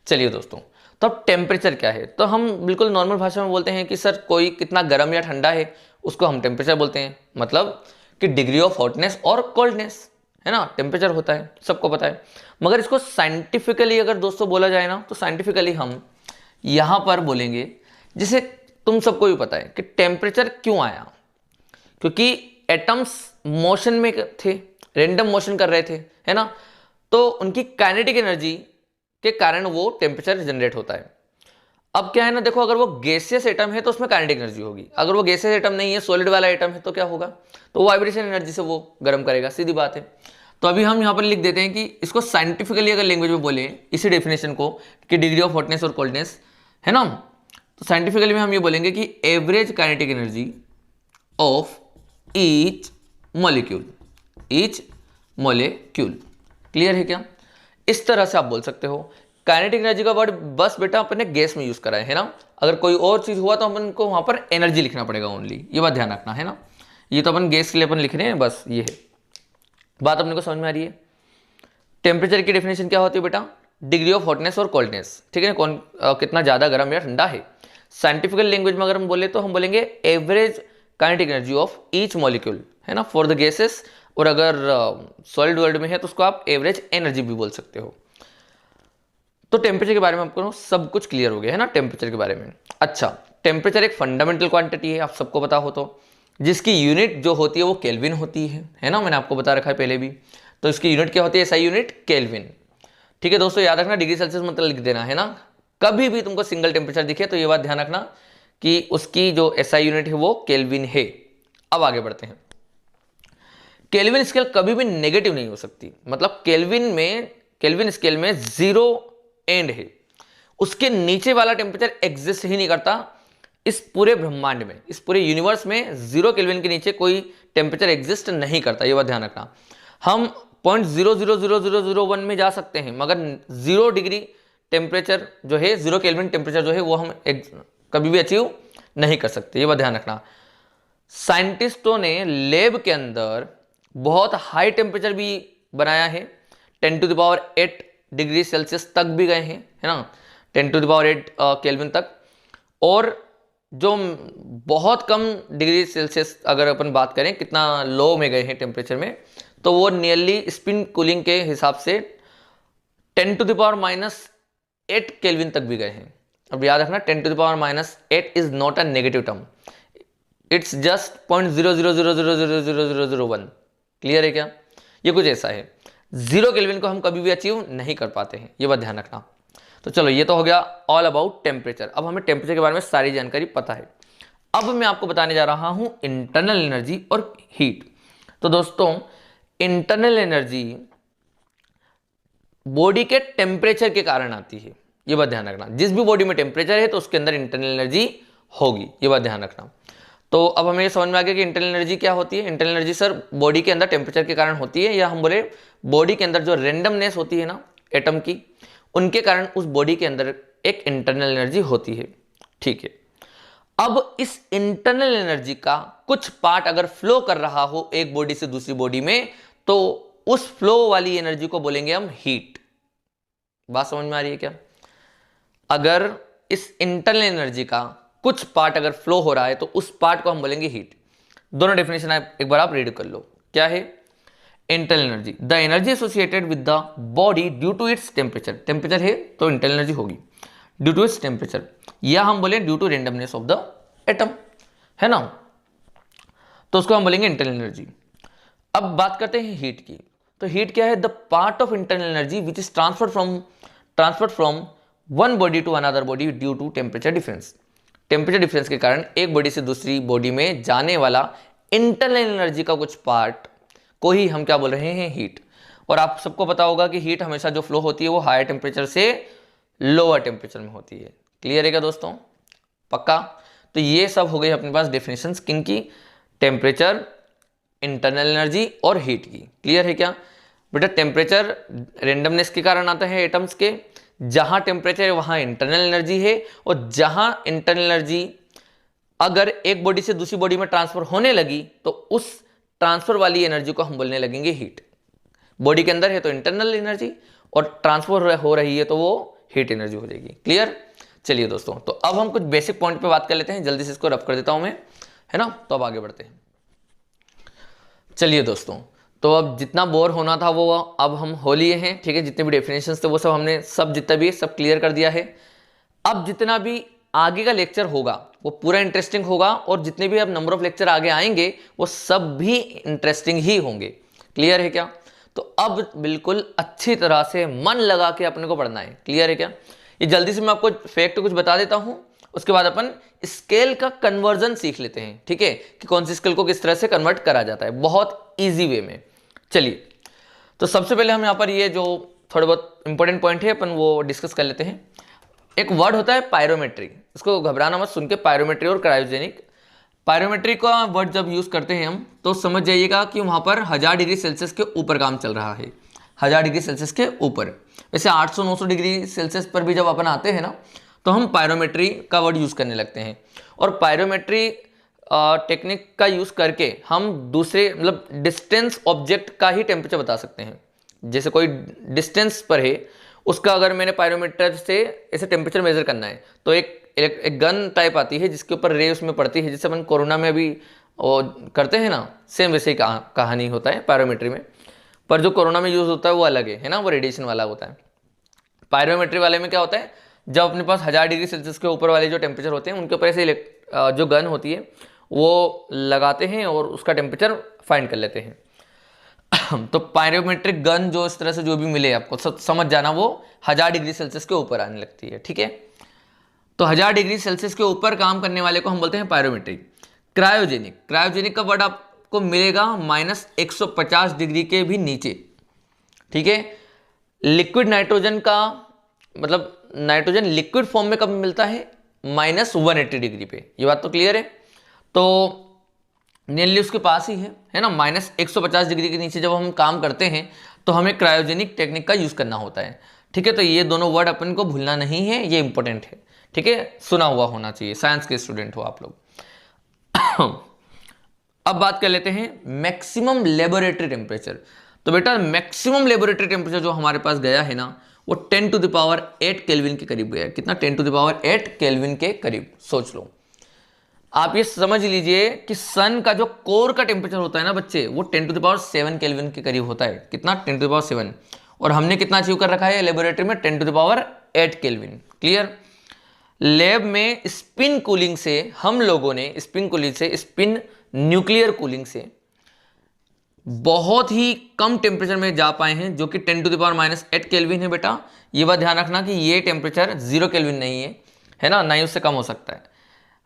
चलिए दोस्तों, तो अब टेम्परेचर क्या है, तो हम बिल्कुल नॉर्मल भाषा में बोलते हैं कि सर कोई कितना गर्म या ठंडा है उसको हम टेम्परेचर बोलते हैं, मतलब कि डिग्री ऑफ हॉटनेस और कोल्डनेस, है ना, टेम्परेचर होता है, सबको पता है। मगर इसको साइंटिफिकली अगर दोस्तों बोला जाए ना, तो साइंटिफिकली हम यहां पर बोलेंगे, जैसे तुम सबको भी पता है कि टेम्परेचर क्यों आया, क्योंकि एटम्स मोशन में थे, रेंडम मोशन कर रहे थे, है ना, तो उनकी काइनेटिक एनर्जी के कारण वो टेम्परेचर जनरेट होता है। अब क्या है ना, देखो, अगर वो गैसियस एटम है तो उसमें काइनेटिक एनर्जी होगी, अगर वो गैसियस एटम नहीं है, सॉलिड वाला एटम है, तो क्या होगा, तो वाइब्रेशन एनर्जी से वो गर्म करेगा, सीधी बात है। तो अभी हम यहाँ पर लिख देते हैं कि इसको साइंटिफिकली अगर लैंग्वेज में बोले इसी डेफिनेशन को, कि डिग्री ऑफ हॉटनेस और कोल्डनेस, है ना, तो साइंटिफिकली में हम ये बोलेंगे कि average kinetic energy of each molecule, each molecule. Clear है क्या। इस तरह से आप बोल सकते हो। काइनेटिक एनर्जी का वर्ड बस बेटा अपन ने गैस में यूज करा है ना, अगर कोई और चीज हुआ तो अपन को वहां पर एनर्जी लिखना पड़ेगा ओनली, ये बात ध्यान रखना, है ना। ये तो अपन गैस के लिए अपन लिख रहे हैं, बस ये है बात, अपने को समझ में आ रही है। टेम्परेचर की डेफिनेशन क्या होती है बेटा, डिग्री ऑफ हॉटनेस और कोल्डनेस, ठीक है, कितना ज्यादा गर्म या ठंडा है। साइंटिफिकल लैंग्वेज में अगर हम बोले तो हम बोलेंगे average kinetic energy of each molecule, है ना, फॉर द गैसेस, और अगर सॉलिड वर्ल्ड में है तो उसको आप एवरेज एनर्जी भी बोल सकते हो। तो टेम्परेचर के बारे में आपको सब कुछ क्लियर हो गया, है ना, टेम्परेचर के बारे में। अच्छा, टेम्परेचर एक फंडामेंटल क्वांटिटी है, आप सबको पता हो, तो जिसकी यूनिट जो होती है वो केल्विन होती है ना, मैंने आपको बता रखा है पहले भी। तो इसकी यूनिट क्या होती है, एसआई यूनिट केल्विन। ठीक है दोस्तों, याद रखना, डिग्री सेल्सियस मतलब लिख देना, है ना। कभी भी तुमको सिंगल टेम्परेचर दिखे तो ये बात ध्यान रखना कि उसकी जो एसआई यूनिट है वो केल्विन है। अब आगे बढ़ते हैं। केल्विन स्केल कभी भी नेगेटिव नहीं हो सकती, मतलब केल्विन स्केल में 0 एंड है, उसके नीचे वाला टेम्परेचर एग्जिस्ट ही नहीं करता इस पूरे ब्रह्मांड में, इस पूरे यूनिवर्स में 0 केल्विन के नीचे कोई टेम्परेचर एग्जिस्ट नहीं करता, ये बात ध्यान रखना। हम 0.000001 में जा सकते हैं, मगर 0 डिग्री टेम्परेचर जो है, 0 केल्विन टेम्परेचर जो है वो हम कभी भी अचीव नहीं कर सकते, ये बात ध्यान रखना। साइंटिस्टों ने लैब के अंदर बहुत हाई टेम्परेचर भी बनाया है, 10⁸ डिग्री सेल्सियस तक भी गए हैं, है ना, 10⁸ केल्विन तक। और जो बहुत कम डिग्री सेल्सियस अगर अपन बात करें कितना लो में गए हैं टेम्परेचर में, तो वो नियरली स्पिन कूलिंग के हिसाब से 10⁻⁸ केल्विन तक भी गए हैं। अब याद रखना 10⁻⁸ is not a negative term, it's just 0.000000001। Clear है क्या? ये कुछ ऐसा है, 0 केल्विन को हम कभी भी अचीव नहीं कर पाते हैं, ये बात ध्यान रखना। तो चलो ये तो हो गया ऑल अबाउट टेम्परेचर। अब हमें टेम्परेचर के बारे में सारी जानकारी पता है। अब मैं आपको बताने जा रहा हूं इंटरनल एनर्जी और हीट। तो दोस्तों इंटरनल एनर्जी बॉडी के टेम्परेचर के कारण आती है, ये बात ध्यान रखना। जिस भी बॉडी में टेम्परेचर है तो उसके अंदर इंटरनल एनर्जी होगी, ये बात ध्यान रखना। तो अब हमें ये समझ में आ गया कि इंटरनल एनर्जी क्या होती है। इंटरनल एनर्जी सर बॉडी के अंदर टेम्परेचर के कारण होती है, या हम बोले बॉडी के अंदर जो रेंडमनेस होती है ना एटम की, उनके कारण उस बॉडी के अंदर एक इंटरनल एनर्जी होती है। ठीक है, अब इस इंटरनल एनर्जी का कुछ पार्ट अगर फ्लो कर रहा हो एक बॉडी से दूसरी बॉडी में, तो उस फ्लो वाली एनर्जी को बोलेंगे हम हीट। बात समझ में आ रही है क्या? अगर इस इंटरनल एनर्जी का कुछ पार्ट अगर फ्लो हो रहा है तो उस पार्ट को हम बोलेंगे हीट। दोनों डेफिनेशन एक बार आप रीड कर लो। क्या है? Internal energy, the energy associated with the body due to its temperature. Temperature है तो इंटरनल एनर्जी होगी ड्यू टू इट्स टेम्परेचर, या हम बोले due to randomness of the atom, है ना, तो उसको हम बोलेंगे इंटरनल एनर्जी। अब बात करते हैं हीट की। तो हीट क्या है? The part of internal energy which is transferred from one body to another body due to temperature difference. Temperature difference के कारण एक बॉडी से दूसरी बॉडी में जाने वाला इंटरनल एनर्जी का कुछ पार्ट को ही हम क्या बोल रहे हैं? हीट। और आप सबको पता होगा कि हीट हमेशा जो फ्लो होती है वो हायर टेम्परेचर से लोअर टेम्परेचर में होती है। क्लियर है क्या दोस्तों? पक्का? तो ये सब हो गई अपने पास डेफिनेशंस किनकी? टेम्परेचर, इंटरनल एनर्जी और हीट की। क्लियर है क्या बेटा? टेम्परेचर रेंडमनेस के कारण आता है एटम्स के, जहां टेम्परेचर है वहां इंटरनल एनर्जी है, और जहां इंटरनल एनर्जी अगर एक बॉडी से दूसरी बॉडी में ट्रांसफर होने लगी तो उस ट्रांसफर वाली एनर्जी को हम बोलने लगेंगे हीट। बॉडी के अंदर है तो इंटरनल एनर्जी, और ट्रांसफर हो रही है तो वो हीट एनर्जी हो जाएगी। क्लियर? चलिए दोस्तों, तो अब हम कुछ बेसिक पॉइंट पे बात कर लेते हैं, जल्दी से इसको रफ कर देता हूं मैं, है ना। तो अब आगे बढ़ते हैं। चलिए दोस्तों, तो अब जितना बोर होना था वो अब हम हो लिए हैं। ठीक है, जितने भी डेफिनेशंस थे वो सब हमने जितना भी सब क्लियर कर दिया है। अब जितना भी आगे का लेक्चर होगा वो पूरा इंटरेस्टिंग होगा, और जितने भी अब नंबर ऑफ लेक्चर आगे आएंगे वो सब भी इंटरेस्टिंग ही होंगे। क्लियर है क्या? तो अब बिल्कुल अच्छी तरह से मन लगा के अपने को पढ़ना है। क्लियर है क्या? ये जल्दी से मैं आपको फैक्ट कुछ बता देता हूं, उसके बाद अपन स्केल का कन्वर्जन सीख लेते हैं। ठीक है, कि कौन सी स्केल को किस तरह से कन्वर्ट करा जाता है बहुत ईजी वे में। चलिए, तो सबसे पहले हम यहाँ पर ये जो थोड़े बहुत इंपॉर्टेंट पॉइंट है अपन वो डिस्कस कर लेते हैं। एक वर्ड होता है पायरोमेट्री, इसको घबराना मत सुन के, पायरोमेट्री और क्रायोजेनिक। पायरोमेट्री का वर्ड जब यूज करते हैं हम तो समझ जाइएगा कि वहां पर 1000 डिग्री सेल्सियस के ऊपर काम चल रहा है। 1000 डिग्री सेल्सियस के ऊपर, वैसे 800-900 डिग्री सेल्सियस पर भी जब अपन आते हैं ना तो हम पायरोमेट्री का वर्ड यूज करने लगते हैं। और पायरोमेट्री टेक्निक का यूज करके हम दूसरे मतलब डिस्टेंस ऑब्जेक्ट का ही टेम्परेचर बता सकते हैं। जैसे कोई डिस्टेंस पर है, उसका अगर मैंने पायरोमीटर से ऐसे टेम्परेचर मेजर करना है तो एक गन टाइप आती है जिसके ऊपर रे उसमें पड़ती है, जैसे अपन कोरोना में अभी करते हैं ना, सेम वैसे ही कहानी होता है पायरोमेट्री में। पर जो कोरोना में यूज होता है वो अलग है ना, वो रेडिएशन वाला होता है। पायरोमेट्री वाले में क्या होता है, जब अपने पास 1000 डिग्री सेल्सियस के ऊपर वाले जो टेम्परेचर होते हैं उनके ऊपर ऐसे जो गन होती है वो लगाते हैं और उसका टेम्परेचर फाइंड कर लेते हैं। तो पायरोमेट्रिक गन जो इस तरह से जो भी मिले आपको समझ जाना, वो 1000 डिग्री सेल्सियस के ऊपर आने लगती है। ठीक है, तो 1000 डिग्री सेल्सियस के ऊपर काम करने वाले को हम बोलते हैं पायरोमेट्रिक। क्रायोजेनिक का वर्ड आपको मिलेगा -150 डिग्री के भी नीचे। ठीक है, लिक्विड नाइट्रोजन का मतलब नाइट्रोजन लिक्विड फॉर्म में कब मिलता है? -180 डिग्री पे। ये बात तो क्लियर है। तो नियरली उसके पास ही है ना। -150 डिग्री के नीचे जब हम काम करते हैं तो हमें क्रायोजेनिक टेक्निक का यूज करना होता है। ठीक है, तो ये दोनों वर्ड अपन को भूलना नहीं है, ये इंपॉर्टेंट है। ठीक है, सुना हुआ होना चाहिए, साइंस के स्टूडेंट हो आप लोग। अब बात कर लेते हैं मैक्सिमम लेबोरेटरी टेम्परेचर। तो बेटा मैक्सिमम लेबोरेटरी टेम्परेचर जो हमारे पास गया है ना वो 10⁸ केल्विन के करीब गया। कितना? 10⁸ केल्विन के करीब। सोच लो, आप ये समझ लीजिए कि सन का जो कोर का टेम्परेचर होता है ना बच्चे, वो 10⁻7 केल्विन के करीब होता है। कितना? 10⁻7। और हमने कितना अचीव कर रखा है लेबोरेटरी में? 10⁸ केल्विन। क्लियर? लैब में स्पिन कूलिंग से हम लोगों ने, स्पिन कूलिंग से, स्पिन न्यूक्लियर कूलिंग से बहुत ही कम टेम्परेचर में जा पाए हैं, जो कि 10⁻⁸ केल्विन है बेटा। ये बात ध्यान रखना कि ये टेम्परेचर 0 केल्विन नहीं है ना, ना ही उससे कम हो सकता है।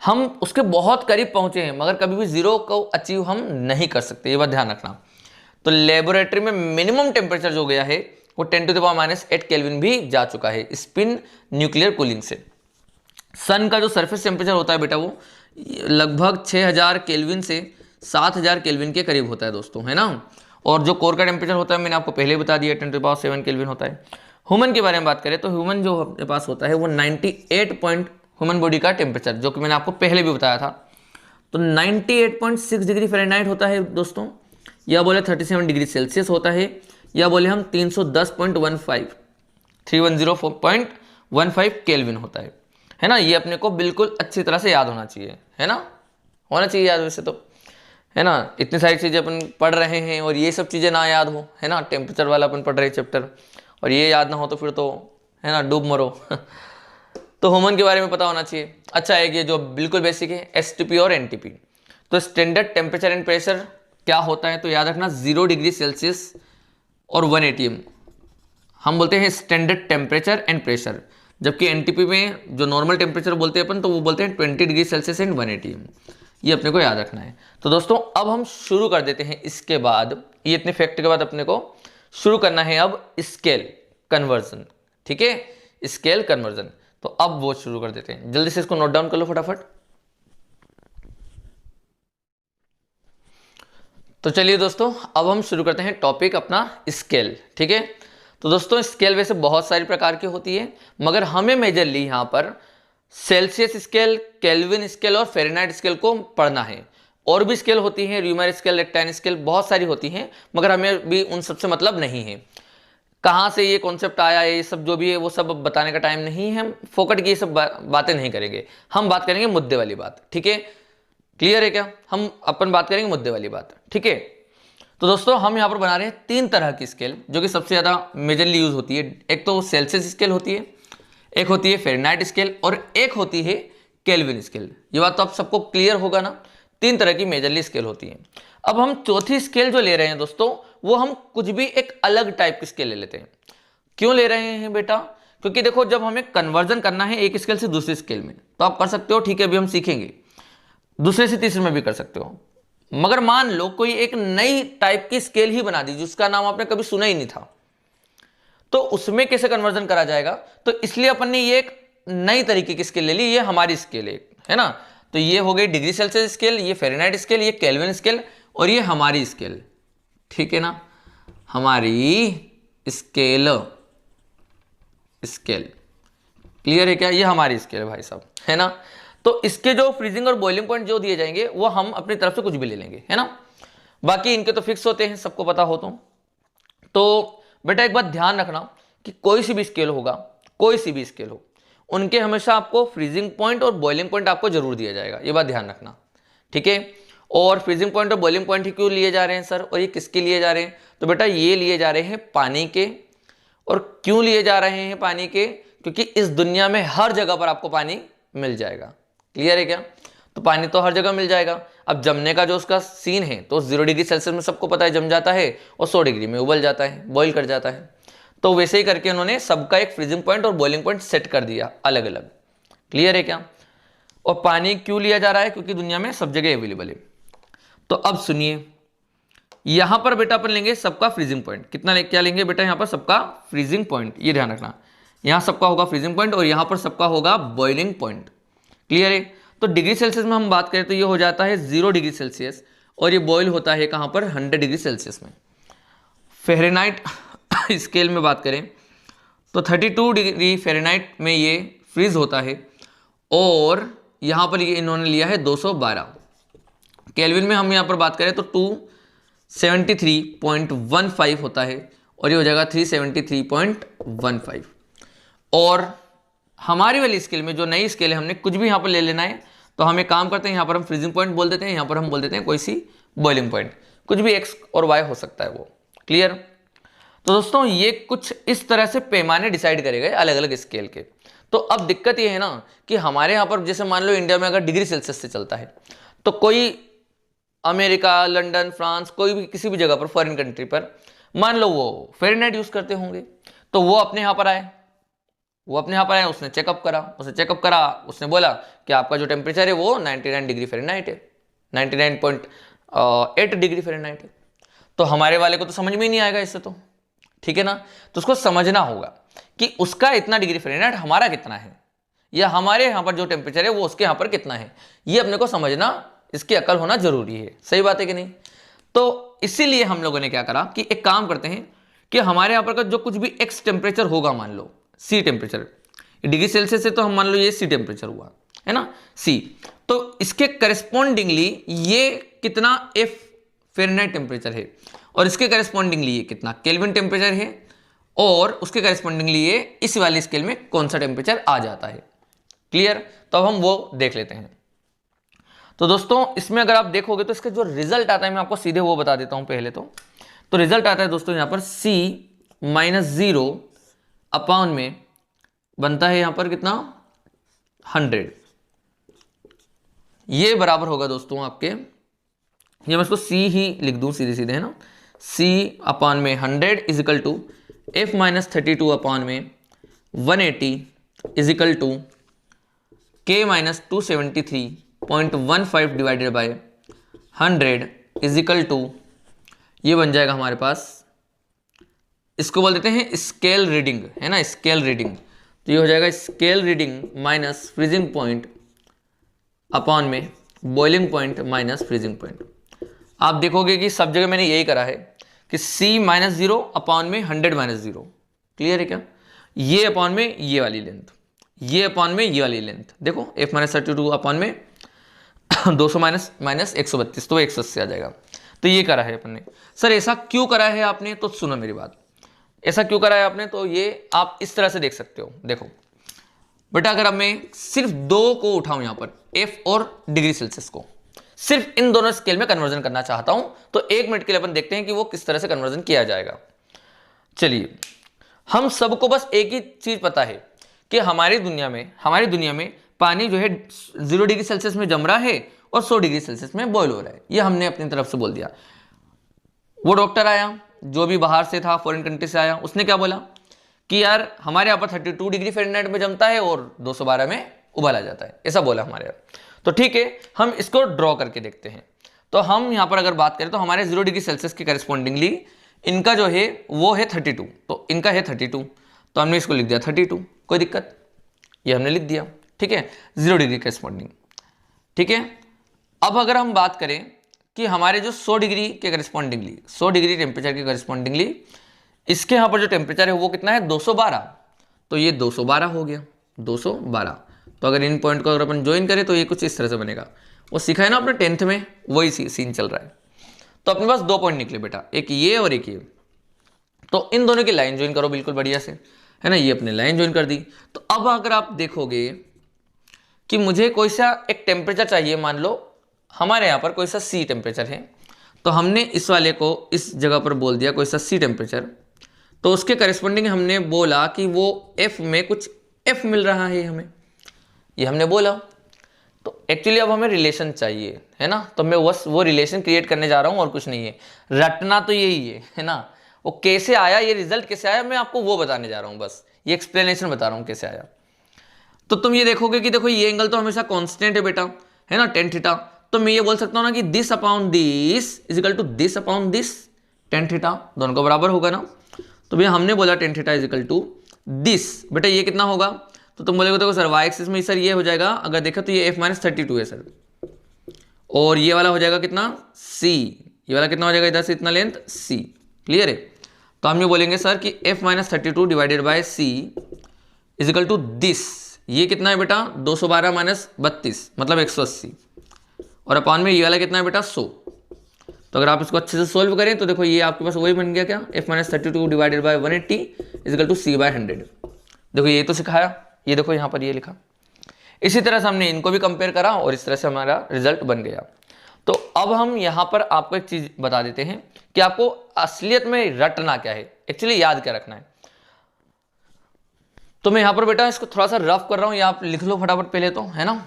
हम उसके बहुत करीब पहुंचे हैं, मगर कभी भी 0 को अचीव हम नहीं कर सकते, ये बात ध्यान रखना। तो लेबोरेटरी में मिनिमम टेम्परेचर जो गया है वो 10⁻⁸ केल्विन भी जा चुका है स्पिन न्यूक्लियर कूलिंग से। सन का जो सरफेस टेम्परेचर होता है बेटा, वो लगभग 6000 केल्विन से 7000 केल्विन के करीब होता है दोस्तों, है ना। और जो कोर का टेम्परेचर होता है मैंने आपको पहले बता दिया, 10⁻7 केल्विन होता है। ह्यूमन के बारे में बात करें तो ह्यूमन जो अपने पास होता है वो 98 पॉइंट ह्यूमन बॉडी का टेम्परेचर, जो कि मैंने आपको पहले भी बताया था, तो 98.6 डिग्री फ़ारेनहाइट होता है दोस्तों, या बोले 37 डिग्री सेल्सियस होता है, या बोले हम 310.15 केल्विन होता है ना। ये अपने को बिल्कुल अच्छी तरह से याद होना चाहिए, है ना, होना चाहिए याद वैसे तो, है ना। इतनी सारी चीज़ें अपन पढ़ रहे हैं और ये सब चीज़ें ना याद हो, है ना, टेम्परेचर वाला अपन पढ़ रहे हैं चैप्टर, और ये याद ना हो तो फिर तो, है ना, डूब मरो। तो ह्यूमन के बारे में पता होना चाहिए। अच्छा, एक ये जो बिल्कुल बेसिक है, एसटीपी और एनटीपी। तो स्टैंडर्ड टेम्परेचर एंड प्रेशर क्या होता है, तो याद रखना 0 डिग्री सेल्सियस और 1 atm हम बोलते हैं स्टैंडर्ड टेम्परेचर एंड प्रेशर, जबकि एनटीपी में जो नॉर्मल टेम्परेचर बोलते हैं अपन, तो वो बोलते हैं 20 डिग्री सेल्सियस एंड 1 atm। ये अपने को याद रखना है। तो दोस्तों अब हम शुरू कर देते हैं। इसके बाद ये इतने फैक्ट के बाद अपने को शुरू करना है अब स्केल कन्वर्जन, ठीक है, स्केल कन्वर्जन। तो अब वो शुरू कर देते हैं, जल्दी से इसको नोट डाउन कर लो फटाफट। तो चलिए दोस्तों अब हम शुरू करते हैं टॉपिक अपना स्केल, ठीक है। तो दोस्तों स्केल वैसे बहुत सारी प्रकार की होती है, मगर हमें मेजरली यहाँ पर सेल्सियस स्केल, केल्विन स्केल और फ़ारेनहाइट स्केल को पढ़ना है। और भी स्केल होती हैं, र्यूमर स्केल, रेक्टाइन स्केल, बहुत सारी होती हैं, मगर हमें भी उन सबसे मतलब नहीं है। कहाँ से ये कॉन्सेप्ट आया है, ये सब जो भी है वो सब बताने का टाइम नहीं है। हम फोकट की ये सब बातें नहीं करेंगे, हम बात करेंगे मुद्दे वाली बात, ठीक है। क्लियर है क्या? हम अपन बात करेंगे मुद्दे वाली बात, ठीक है। तो दोस्तों हम यहाँ पर बना रहे हैं 3 तरह की स्केल, जो कि सबसे ज़्यादा मेजरली यूज होती है। एक तो सेल्सियस स्केल होती है, एक होती है फ़ारेनहाइट स्केल, और एक होती है केल्विन स्केल। ये बात तो आप सबको क्लियर होगा ना। 3 तरह की मेजरली स्केल होती है। अब हम चौथी स्केल जो ले रहे हैं दोस्तों, वो हम कुछ भी एक अलग टाइप की स्केल ले लेते हैं। क्यों ले रहे हैं बेटा? क्योंकि देखो जब हमें कन्वर्जन करना है एक स्केल से दूसरी स्केल में, तो आप कर सकते हो, ठीक है, अभी हम सीखेंगे। दूसरे से तीसरे में भी कर सकते हो। मगर मान लो कोई एक नई टाइप की स्केल ही बना दी जिसका नाम आपने कभी सुना ही नहीं था, तो उसमें कैसे कन्वर्जन करा जाएगा? तो इसलिए अपन ने ये एक नई तरीके की स्केल ले ली। ये हमारी स्केल है ना। तो ये हो गई डिग्री सेल्सियस स्केल, ये फ़ारेनहाइट स्केल, ये केल्विन स्केल, और ये हमारी स्केल, ठीक है ना, हमारी स्केल। क्लियर है क्या? ये हमारी स्केल है भाई साहब, है ना। तो इसके जो फ्रीजिंग और बॉइलिंग पॉइंट जो दिए जाएंगे वो हम अपनी तरफ से कुछ भी ले लेंगे, है ना। बाकी इनके तो फिक्स होते हैं, सबको पता हो। तो बेटा एक बात ध्यान रखना कि कोई सी भी स्केल होगा, कोई सी भी स्केल हो, उनके हमेशा आपको फ्रीजिंग पॉइंट और बॉइलिंग पॉइंट आपको जरूर दिया जाएगा, ये बात ध्यान रखना, ठीक है। और फ्रीजिंग पॉइंट और बॉइलिंग पॉइंट ही क्यों लिए जा रहे हैं सर, और ये किसके लिए जा रहे हैं? तो बेटा ये लिए जा रहे हैं पानी के। और क्यों लिए जा रहे हैं पानी के? क्योंकि इस दुनिया में हर जगह पर आपको पानी मिल जाएगा। क्लियर है क्या? तो पानी तो हर जगह मिल जाएगा। अब जमने का जो उसका सीन है, तो 0 डिग्री सेल्सियस में सबको पता है जम जाता है, और 100 डिग्री में उबल जाता है, बॉईल कर जाता है। तो वैसे ही करके उन्होंने सबका एक फ्रीजिंग पॉइंट और बॉइलिंग पॉइंट सेट कर दिया अलग अलग। क्लियर है क्या? और पानी क्यों लिया जा रहा है? क्योंकि दुनिया में सब जगह अवेलेबल है। तो अब सुनिए, यहां पर बेटा अपन लेंगे सबका फ्रीजिंग पॉइंट। कितना क्या लेंगे बेटा? यहां पर सबका फ्रीजिंग पॉइंट, ये ध्यान रखना, यहां सबका होगा फ्रीजिंग पॉइंट और यहां पर सबका होगा बॉइलिंग पॉइंट। क्लियर है? तो डिग्री सेल्सियस में हम बात करें तो ये हो जाता है 0 डिग्री सेल्सियस, और ये बॉयल होता है कहां पर? 100 डिग्री सेल्सियस में। फ़ारेनहाइट स्केल में बात करें तो 32 डिग्री फ़ारेनहाइट में ये फ्रीज होता है, और यहाँ पर ये इन्होंने लिया है 212। केल्विन में हम यहाँ पर बात करें तो 273.15 होता है, और ये हो जाएगा 373.15। और हमारी वाली स्केल में जो नई स्केल है, हमने कुछ भी यहाँ पर ले लेना है, तो हम एक काम करते हैं, यहाँ पर हम फ्रीजिंग पॉइंट बोल देते हैं, यहाँ पर हम बोल देते हैं कोई सी बॉइलिंग पॉइंट, कुछ भी x और y हो सकता है वो। क्लियर। तो दोस्तों ये कुछ इस तरह से पैमाने डिसाइड करे गए अलग अलग स्केल के। तो अब दिक्कत ये है ना कि हमारे यहाँ पर जैसे मान लो इंडिया में अगर डिग्री सेल्सियस से चलता है, तो कोई अमेरिका, लंदन, फ्रांस, कोई भी किसी भी जगह पर फॉरेन कंट्री पर मान लो वो फ़ारेनहाइट यूज करते होंगे, तो वो अपने यहाँ पर आए, उसने चेकअप करा, उसने बोला कि आपका जो टेम्परेचर है वो 99 डिग्री फ़ारेनहाइट है, 99.8 डिग्री फ़ारेनहाइट है। तो हमारे वाले को तो समझ में ही नहीं आएगा इससे, तो ठीक है ना। तो उसको समझना होगा कि उसका इतना डिग्री फ़ारेनहाइट हमारा कितना है, या हमारे यहाँ पर जो टेम्परेचर है वो उसके यहाँ पर कितना है, ये अपने को समझना, इसकी अकल होना जरूरी है। सही बात है कि नहीं। तो इसीलिए हम लोगों ने क्या करा कि एक काम करते हैं कि हमारे यहाँ पर का जो कुछ भी एक्स टेम्परेचर होगा, मान लो सी टेम्परेचर, डिग्री सेल्सियस से तो हम मान लो ये सी टेम्परेचर हुआ है ना, सी, तो इसके करस्पॉन्डिंगली ये कितना एफ फ़ारेनहाइट टेम्परेचर है, और इसके करस्पॉन्डिंगली ये कितना केल्विन टेम्परेचर है, और उसके करस्पॉन्डिंगली ये इस वाली स्केल में कौन सा टेम्परेचर आ जाता है। क्लियर। तो अब हम वो देख लेते हैं। तो दोस्तों इसमें अगर आप देखोगे तो इसका जो रिजल्ट आता है, मैं आपको सीधे वो बता देता हूं पहले तो रिजल्ट आता है दोस्तों यहाँ पर C-0 अपॉन में बनता है यहाँ पर कितना 100, ये बराबर होगा दोस्तों आपके, ये मैं इसको C ही लिख दूं सीधे सीधे, है ना, C अपॉन में 100 इजिकल टू F-32 अपॉन में 180 equal to K-273.15 divided by 100 equal to, ये बन जाएगा हमारे पास, इसको बोल देते हैं स्केल रीडिंग, है ना, स्केल रीडिंग। तो ये हो जाएगा scale reading minus freezing point upon में boiling point minus freezing point. आप देखोगे कि सब जगह मैंने यही करा है कि C-0 अपॉन में 100-0। क्लियर है क्या। ये अपॉन में ये वाली लेंथ, ये अपॉन में ये वाली लेंथ, देखो F-32 अपॉन में 200 माइनस 132, तो 180 आ जाएगा। तो ये करा है अपन ने। सर ऐसा क्यों करा है आपने, तो सुनो मेरी बात, ऐसा क्यों करा है आपने, तो ये आप इस तरह से देख सकते हो। देखो बेटा, अगर अब मैं सिर्फ दो को उठाऊं यहाँ पर, F और डिग्री सेल्सियस को, सिर्फ इन दोनों स्केल में कन्वर्जन करना चाहता हूं, तो 1 मिनट के लिए अपन देखते हैं कि वो किस तरह से कन्वर्जन किया जाएगा। चलिए, हम सबको बस एक ही चीज पता है कि हमारी दुनिया में पानी जो है 0 डिग्री सेल्सियस में जम रहा है और 100 डिग्री सेल्सियस में बॉयल हो रहा है, ये हमने अपनी तरफ से बोल दिया। वो डॉक्टर आया जो भी बाहर से था, फॉरेन कंट्री से आया, उसने क्या बोला कि यार हमारे यहाँ पर 32 डिग्री फ़ारेनहाइट में जमता है और 212 में उबाला जाता है, ऐसा बोला हमारे यहाँ। तो ठीक है, हम इसको ड्रॉ करके देखते हैं। तो हम यहाँ पर अगर बात करें तो हमारे 0 डिग्री सेल्सियस के करस्पॉन्डिंगली इनका जो है वो है 32, तो इनका है 32, तो हमने इसको लिख दिया 32, कोई दिक्कत, ये हमने लिख दिया, ठीक है, 0 डिग्री करस्पॉन्डिंग। ठीक है, अब अगर हम बात करें कि हमारे जो 100 डिग्री के करस्पॉन्डिंगली, 100 डिग्री टेम्परेचर के करस्पॉन्डिंगली इसके यहाँ पर जो टेम्परेचर है वो कितना है 212, तो ये 212 हो गया, 212। तो अगर इन पॉइंट को अगर अपन ज्वाइन करें तो ये कुछ इस तरह से बनेगा। वो सीखा है ना अपने 10th में, वही सीन चल रहा है। तो अपने पास 2 पॉइंट निकले बेटा, एक ये और एक ये। तो इन दोनों की लाइन ज्वाइन करो बिल्कुल बढ़िया से, है ना, ये अपने लाइन ज्वाइन कर दी। तो अब अगर आप देखोगे कि मुझे कोई सा एक टेम्परेचर चाहिए, मान लो हमारे यहाँ पर कोई सा C टेम्परेचर है, तो हमने इस वाले को इस जगह पर बोल दिया कोई सा C टेम्परेचर, तो उसके करस्पॉन्डिंग हमने बोला कि वो F में कुछ F मिल रहा है हमें, ये हमने बोला। तो एक्चुअली अब हमें रिलेशन चाहिए, है ना, तो मैं बस वो रिलेशन क्रिएट करने जा रहा हूँ और कुछ नहीं है, रटना तो यही है ना। वो कैसे आया, ये रिजल्ट कैसे आया, मैं आपको वो बताने जा रहा हूँ, बस ये एक्सप्लेनेशन बता रहा हूँ कैसे आया। तो तुम ये देखोगे कि देखो ये एंगल तो हमेशा कांस्टेंट है बेटा, है ना, tan थीटा। तो मैं ये बोल सकता हूँ ना कि this upon this equal to this upon this, tan theta दोनों को बराबर होगा ना। तो भैया हमने बोला tan theta equal to this, बेटा ये कितना होगा, तो तुम बोलेगे देखो सर वाई एक्सिस में सर ये हो जाएगा, अगर देखो तो ये F-32 है सर, और ये वाला हो जाएगा कितना C, ये वाला कितना हो जाएगा इधर से इतना लेंथ C। क्लियर है। तो हम ये बोलेंगे सर कि F-32 divided by C equal to this, ये कितना है बेटा 212 माइनस 32 मतलब 180, और अपॉन में ये वाला कितना है बेटा 100। तो अगर आप इसको अच्छे से सोल्व करें तो देखो ये आपके पास वही बन गया क्या, F-32 divided bye 180 equal to C/100। देखो ये तो सिखाया, ये देखो यहाँ पर ये लिखा इसी तरह से हमने इनको भी कंपेयर करा और इस तरह से हमारा रिजल्ट बन गया। तो अब हम यहाँ पर आपको एक चीज बता देते हैं कि आपको असलियत में रटना क्या है, एक्चुअली याद क्या रखना है। तो मैं यहाँ पर बेटा इसको थोड़ा सा रफ कर रहा हूँ, या आप लिख लो फटाफट पहले तो, है ना।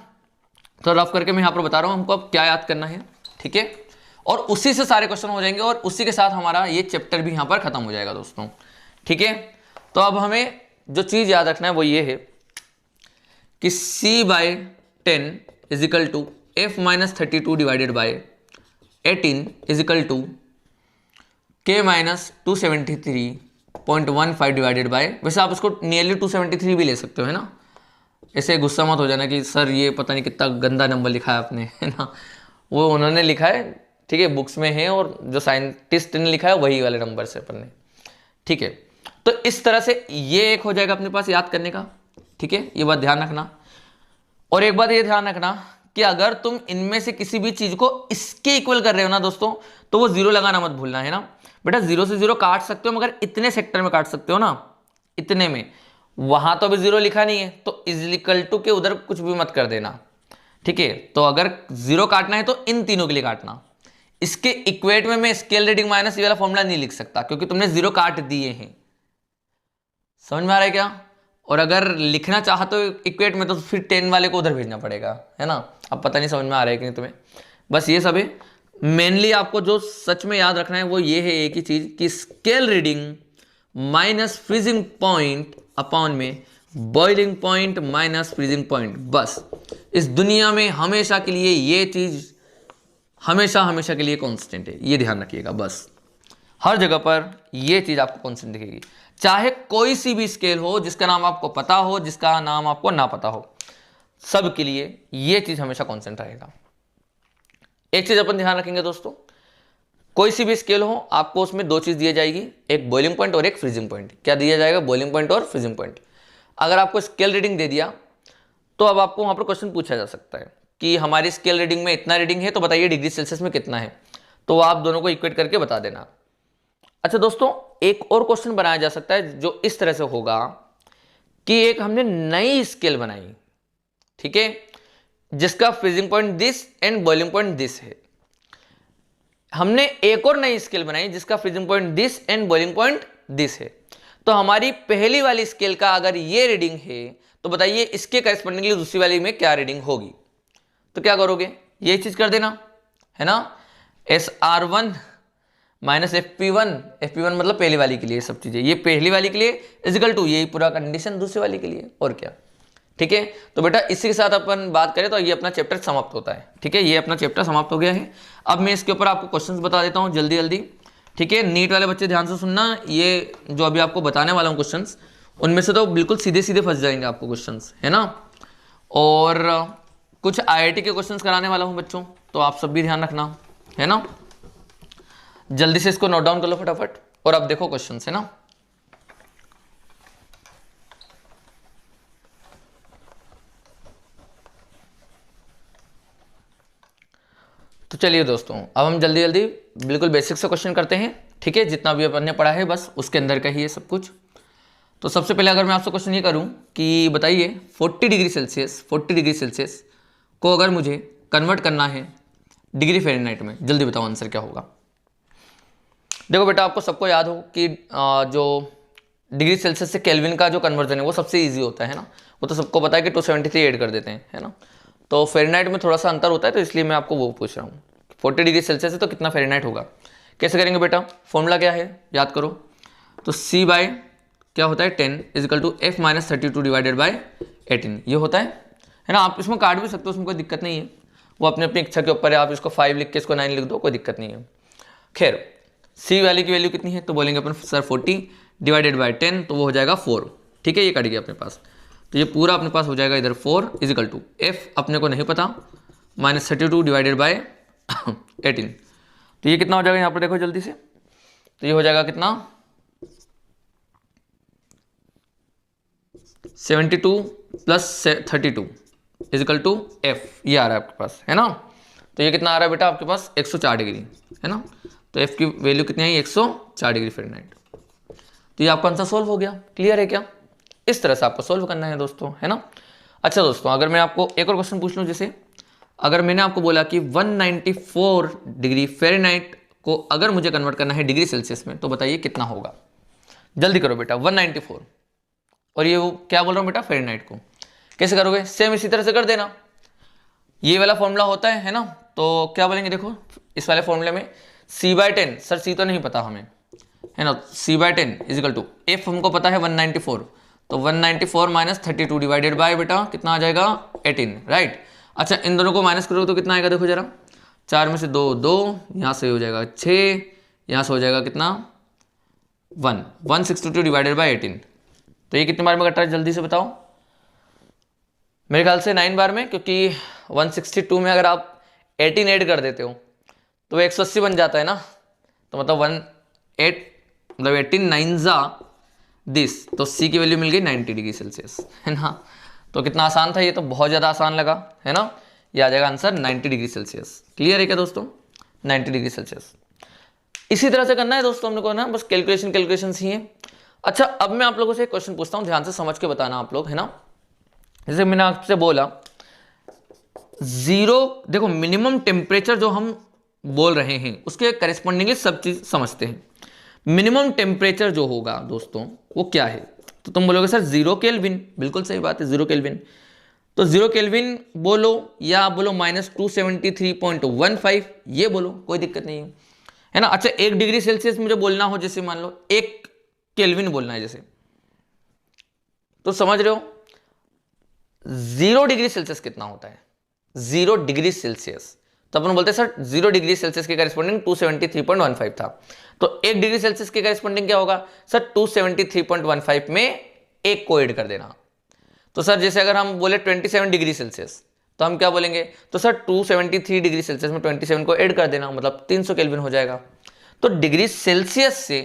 तो रफ करके मैं यहाँ पर बता रहा हूँ हमको अब क्या याद करना है, ठीक है। और उसी से सारे क्वेश्चन हो जाएंगे और उसी के साथ हमारा ये चैप्टर भी यहाँ पर खत्म हो जाएगा दोस्तों, ठीक है। तो अब हमें जो चीज याद रखना है वो ये है कि c/10 is equal to f-32 divided by 18 is equal to k-273.15 divided by, वैसे आप इसको नियरली 273 भी ले सकते हो, है ना। ऐसे गुस्सा मत हो जाना कि सर ये पता नहीं कितना गंदा नंबर लिखा है आपने, है ना। वो उन्होंने लिखा है, ठीक है, बुक्स में है, और जो साइंटिस्ट ने लिखा है वही वाले नंबर से अपन ने, ठीक है। तो इस तरह से ये एक हो जाएगा अपने पास याद करने का, ठीक है, ये बात ध्यान रखना। और एक बात ये ध्यान रखना कि अगर तुम इनमें से किसी भी चीज को इसके इक्वल कर रहे हो ना दोस्तों, तो वो जीरो लगाना मत भूलना, है ना। बेटा जीरो से जीरो काट सकते हो, मगर इतने सेक्टर में काट सकते हो ना, इतने में, वहां तो अभी जीरो लिखा नहीं है, तो इज इक्वल टू के उधर कुछ भी मत कर देना, ठीक है। तो अगर जीरो काटना है तो इन तीनों के लिए काटना। इसके इक्वेट में मैं स्केल रीडिंग माइनस ये वाला फॉर्मूला नहीं लिख सकता, क्योंकि तुमने जीरो काट दिए हैं, समझ में आ रहा है क्या। और अगर लिखना चाहा तो इक्वेट में, तो फिर 10 वाले को उधर भेजना पड़ेगा, है ना। अब पता नहीं समझ में आ रहा है कि नहीं तुम्हें, बस ये सब है। मेनली आपको जो सच में याद रखना है वो ये है एक ही चीज कि scale reading minus freezing point upon में boiling point minus freezing point. बस इस दुनिया में हमेशा के लिए ये चीज हमेशा के लिए कांस्टेंट है, ये ध्यान रखिएगा। बस हर जगह पर ये चीज आपको कांस्टेंट दिखेगी, चाहे कोई सी भी स्केल हो, जिसका नाम आपको पता हो, जिसका नाम आपको ना पता हो, सब के लिए ये चीज हमेशा कांस्टेंट रहेगा। एक चीज अपन ध्यान रखेंगे दोस्तों, कोई सी भी स्केल हो, आपको उसमें दो चीज दी जाएगी, एक बॉइलिंग पॉइंट और एक फ्रीजिंग पॉइंट। क्या दिया जाएगा? बॉइलिंग पॉइंट और फ्रीजिंग पॉइंट। अगर आपको स्केल रीडिंग दे दिया तो अब आपको वहां पर क्वेश्चन पूछा जा सकता है कि हमारी स्केल रीडिंग में इतना रीडिंग है, तो बताइए डिग्री सेल्सियस में कितना है, तो आप दोनों को इक्वेट करके बता देना। अच्छा दोस्तों, एक और क्वेश्चन बनाया जा सकता है जो इस तरह से होगा कि एक हमने नई स्केल बनाई, ठीक है, जिसका freezing point this and boiling point this है। हमने एक और नई स्केल बनाई जिसका freezing point this and boiling point this है। तो हमारी पहली वाली स्केल का अगर ये रीडिंग है, तो बताइए इसके करस्पॉन्डिंगली दूसरी वाली में क्या रीडिंग होगी। तो क्या करोगे? ये चीज कर देना, है ना। SR1 माइनस FP1 मतलब पहली वाली के लिए सब चीजें, ये पहली वाली के लिए इजिकल टू यही पूरा कंडीशन दूसरी वाली के लिए, और क्या, ठीक है। तो बेटा इसी के साथ अपन बात करें तो ये अपना चैप्टर समाप्त होता है, ठीक है। ये अपना चैप्टर समाप्त हो गया है। अब मैं इसके ऊपर आपको क्वेश्चंस बता देता हूँ जल्दी जल्दी, ठीक है। नीट वाले बच्चे ध्यान से सुनना, ये जो अभी आपको बताने वाला हूँ क्वेश्चंस, उनमें से तो बिल्कुल सीधे सीधे फंस जाएंगे आपको क्वेश्चंस, है ना। और कुछ IIT के क्वेश्चंस कराने वाला हूँ बच्चों, तो आप सब भी ध्यान रखना, है ना। जल्दी से इसको नोट डाउन कर लो फटाफट, और अब देखो क्वेश्चंस, है ना। तो चलिए दोस्तों, अब हम जल्दी जल्दी बिल्कुल बेसिक से क्वेश्चन करते हैं, ठीक है। जितना भी अपन ने पढ़ा है बस उसके अंदर का ही है सब कुछ। तो सबसे पहले अगर मैं आपसे क्वेश्चन ये करूं कि बताइए 40 डिग्री सेल्सियस को अगर मुझे कन्वर्ट करना है डिग्री फ़ारेनहाइट में, जल्दी बताओ आंसर क्या होगा। देखो बेटा, आपको सबको याद हो कि जो डिग्री सेल्सियस से केल्विन का जो कन्वर्जन है वो सबसे ईजी होता है ना। वो तो सबको पता है कि 273 ऐड कर देते हैं, है ना। तो फ़ारेनहाइट में थोड़ा सा अंतर होता है, तो इसलिए मैं आपको वो पूछ रहा हूँ। 40 डिग्री सेल्सियस है तो कितना फ़ारेनहाइट होगा, कैसे करेंगे बेटा? फॉर्मूला क्या है याद करो। तो C बाय क्या होता है 10 is equal to F-32 divided by 18, ये होता है ना। आप इसमें काट भी सकते हो, उसमें कोई दिक्कत नहीं है, वो अपनी अपनी इच्छा के ऊपर है। आप इसको 5 लिख के इसको 9 लिख दो, कोई दिक्कत नहीं है। खैर, C वाले की वैल्यू कितनी है, तो बोलेंगे अपन सर 40 डिवाइडेड बाय 10, तो वो हो जाएगा 4, ठीक है। ये कट गया अपने पास, तो ये पूरा अपने पास हो जाएगा इधर 4 इजिकल टू F अपने को नहीं पता -32 डिवाइडेड बाय 18, तो ये कितना हो जाएगा यहाँ पर देखो जल्दी से। तो ये हो जाएगा कितना 72 प्लस 32 इजिकल टू F, ये आ रहा है आपके पास, है ना। तो ये कितना आ रहा है बेटा आपके पास 104 डिग्री, है ना। तो F की वैल्यू कितनी आई 104 डिग्री फ़ारेनहाइट। तो ये आपका आंसर सोल्व हो गया। क्लियर है क्या? इस तरह से आपको सोल्व करना है दोस्तों, है ना। अच्छा दोस्तों, अगर मैं आपको एक और क्वेश्चन पूछ लूँ, जैसे अगर मैंने आपको बोला कि 194 डिग्री फ़ारेनहाइट को अगर मुझे कन्वर्ट करना है डिग्री सेल्सियस में, तो बताइए कितना होगा। जल्दी करो बेटा, 194 और ये वो क्या बोल रहा हूँ बेटा, फ़ारेनहाइट को कैसे करोगे, सेम इसी तरह से कर देना। ये वाला फॉर्मूला होता है ना, तो क्या बोलेंगे, देखो इस वाले फॉर्मूले में c/10, सर c तो नहीं पता हमें, है ना, c/10 इजिकल टू एफ हमको पता है 194, तो 194 माइनस 32 डिवाइडेड बाय बेटा कितना आ जाएगा 18, राइट। अच्छा इन दोनों को माइनस करो तो कितना आएगा, देखो जरा, 4 में से 2 2, यहाँ से हो जाएगा 6, यहाँ से हो जाएगा कितना 162 डिवाइडेड बाय 18, तो ये कितने बार में कट रहा है जल्दी से बताओ। मेरे ख्याल से 9 बार में, क्योंकि 162 में अगर आप 18 ऐड कर देते हो तो वो 180 बन जाता है ना, तो मतलब 18 9 जा दिस, तो सी की वैल्यू मिल गई 90 डिग्री सेल्सियस, है ना। तो कितना आसान था ये, तो बहुत ज़्यादा आसान लगा, है ना। ये आ जाएगा आंसर 90 डिग्री सेल्सियस। क्लियर है क्या दोस्तों, 90 डिग्री सेल्सियस। इसी तरह से करना है दोस्तों हम लोग को ना, बस कैलकुलेशंस ही है। अच्छा अब मैं आप लोगों से एक क्वेश्चन पूछता हूँ, ध्यान से समझ के बताना आप लोग, है ना। जैसे मैंने आपसे बोला जीरो, देखो मिनिमम टेम्परेचर जो हम बोल रहे हैं उसके करेस्पॉन्डिंगली सब चीज समझते हैं। मिनिमम टेम्परेचर जो होगा दोस्तों वो क्या है, तो तुम बोलोगे सर 0 केल्विन, बिल्कुल सही बात है 0 केल्विन। तो 0 केल्विन बोलो या आप बोलो -273.15, ये बोलो, कोई दिक्कत नहीं है ना। अच्छा 1 डिग्री सेल्सियस मुझे बोलना हो, जैसे मान लो 1 केल्विन बोलना है जैसे, तो समझ रहे हो 0 डिग्री सेल्सियस कितना होता है, 0 डिग्री सेल्सियस, तो अपन बोलते हैं सर 0 डिग्री सेल्सियस के करेस्पॉन्डिंग 273.15 था, तो 1 डिग्री सेल्सियस के करेस्पॉन्डिंग क्या होगा सर 273.15 में 1 को ऐड कर देना। तो सर जैसे अगर हम बोले 27 डिग्री सेल्सियस, तो हम क्या बोलेंगे, तो सर 273 डिग्री सेल्सियस में 27 को ऐड कर देना, मतलब 300 केल्विन हो जाएगा। तो डिग्री सेल्सियस से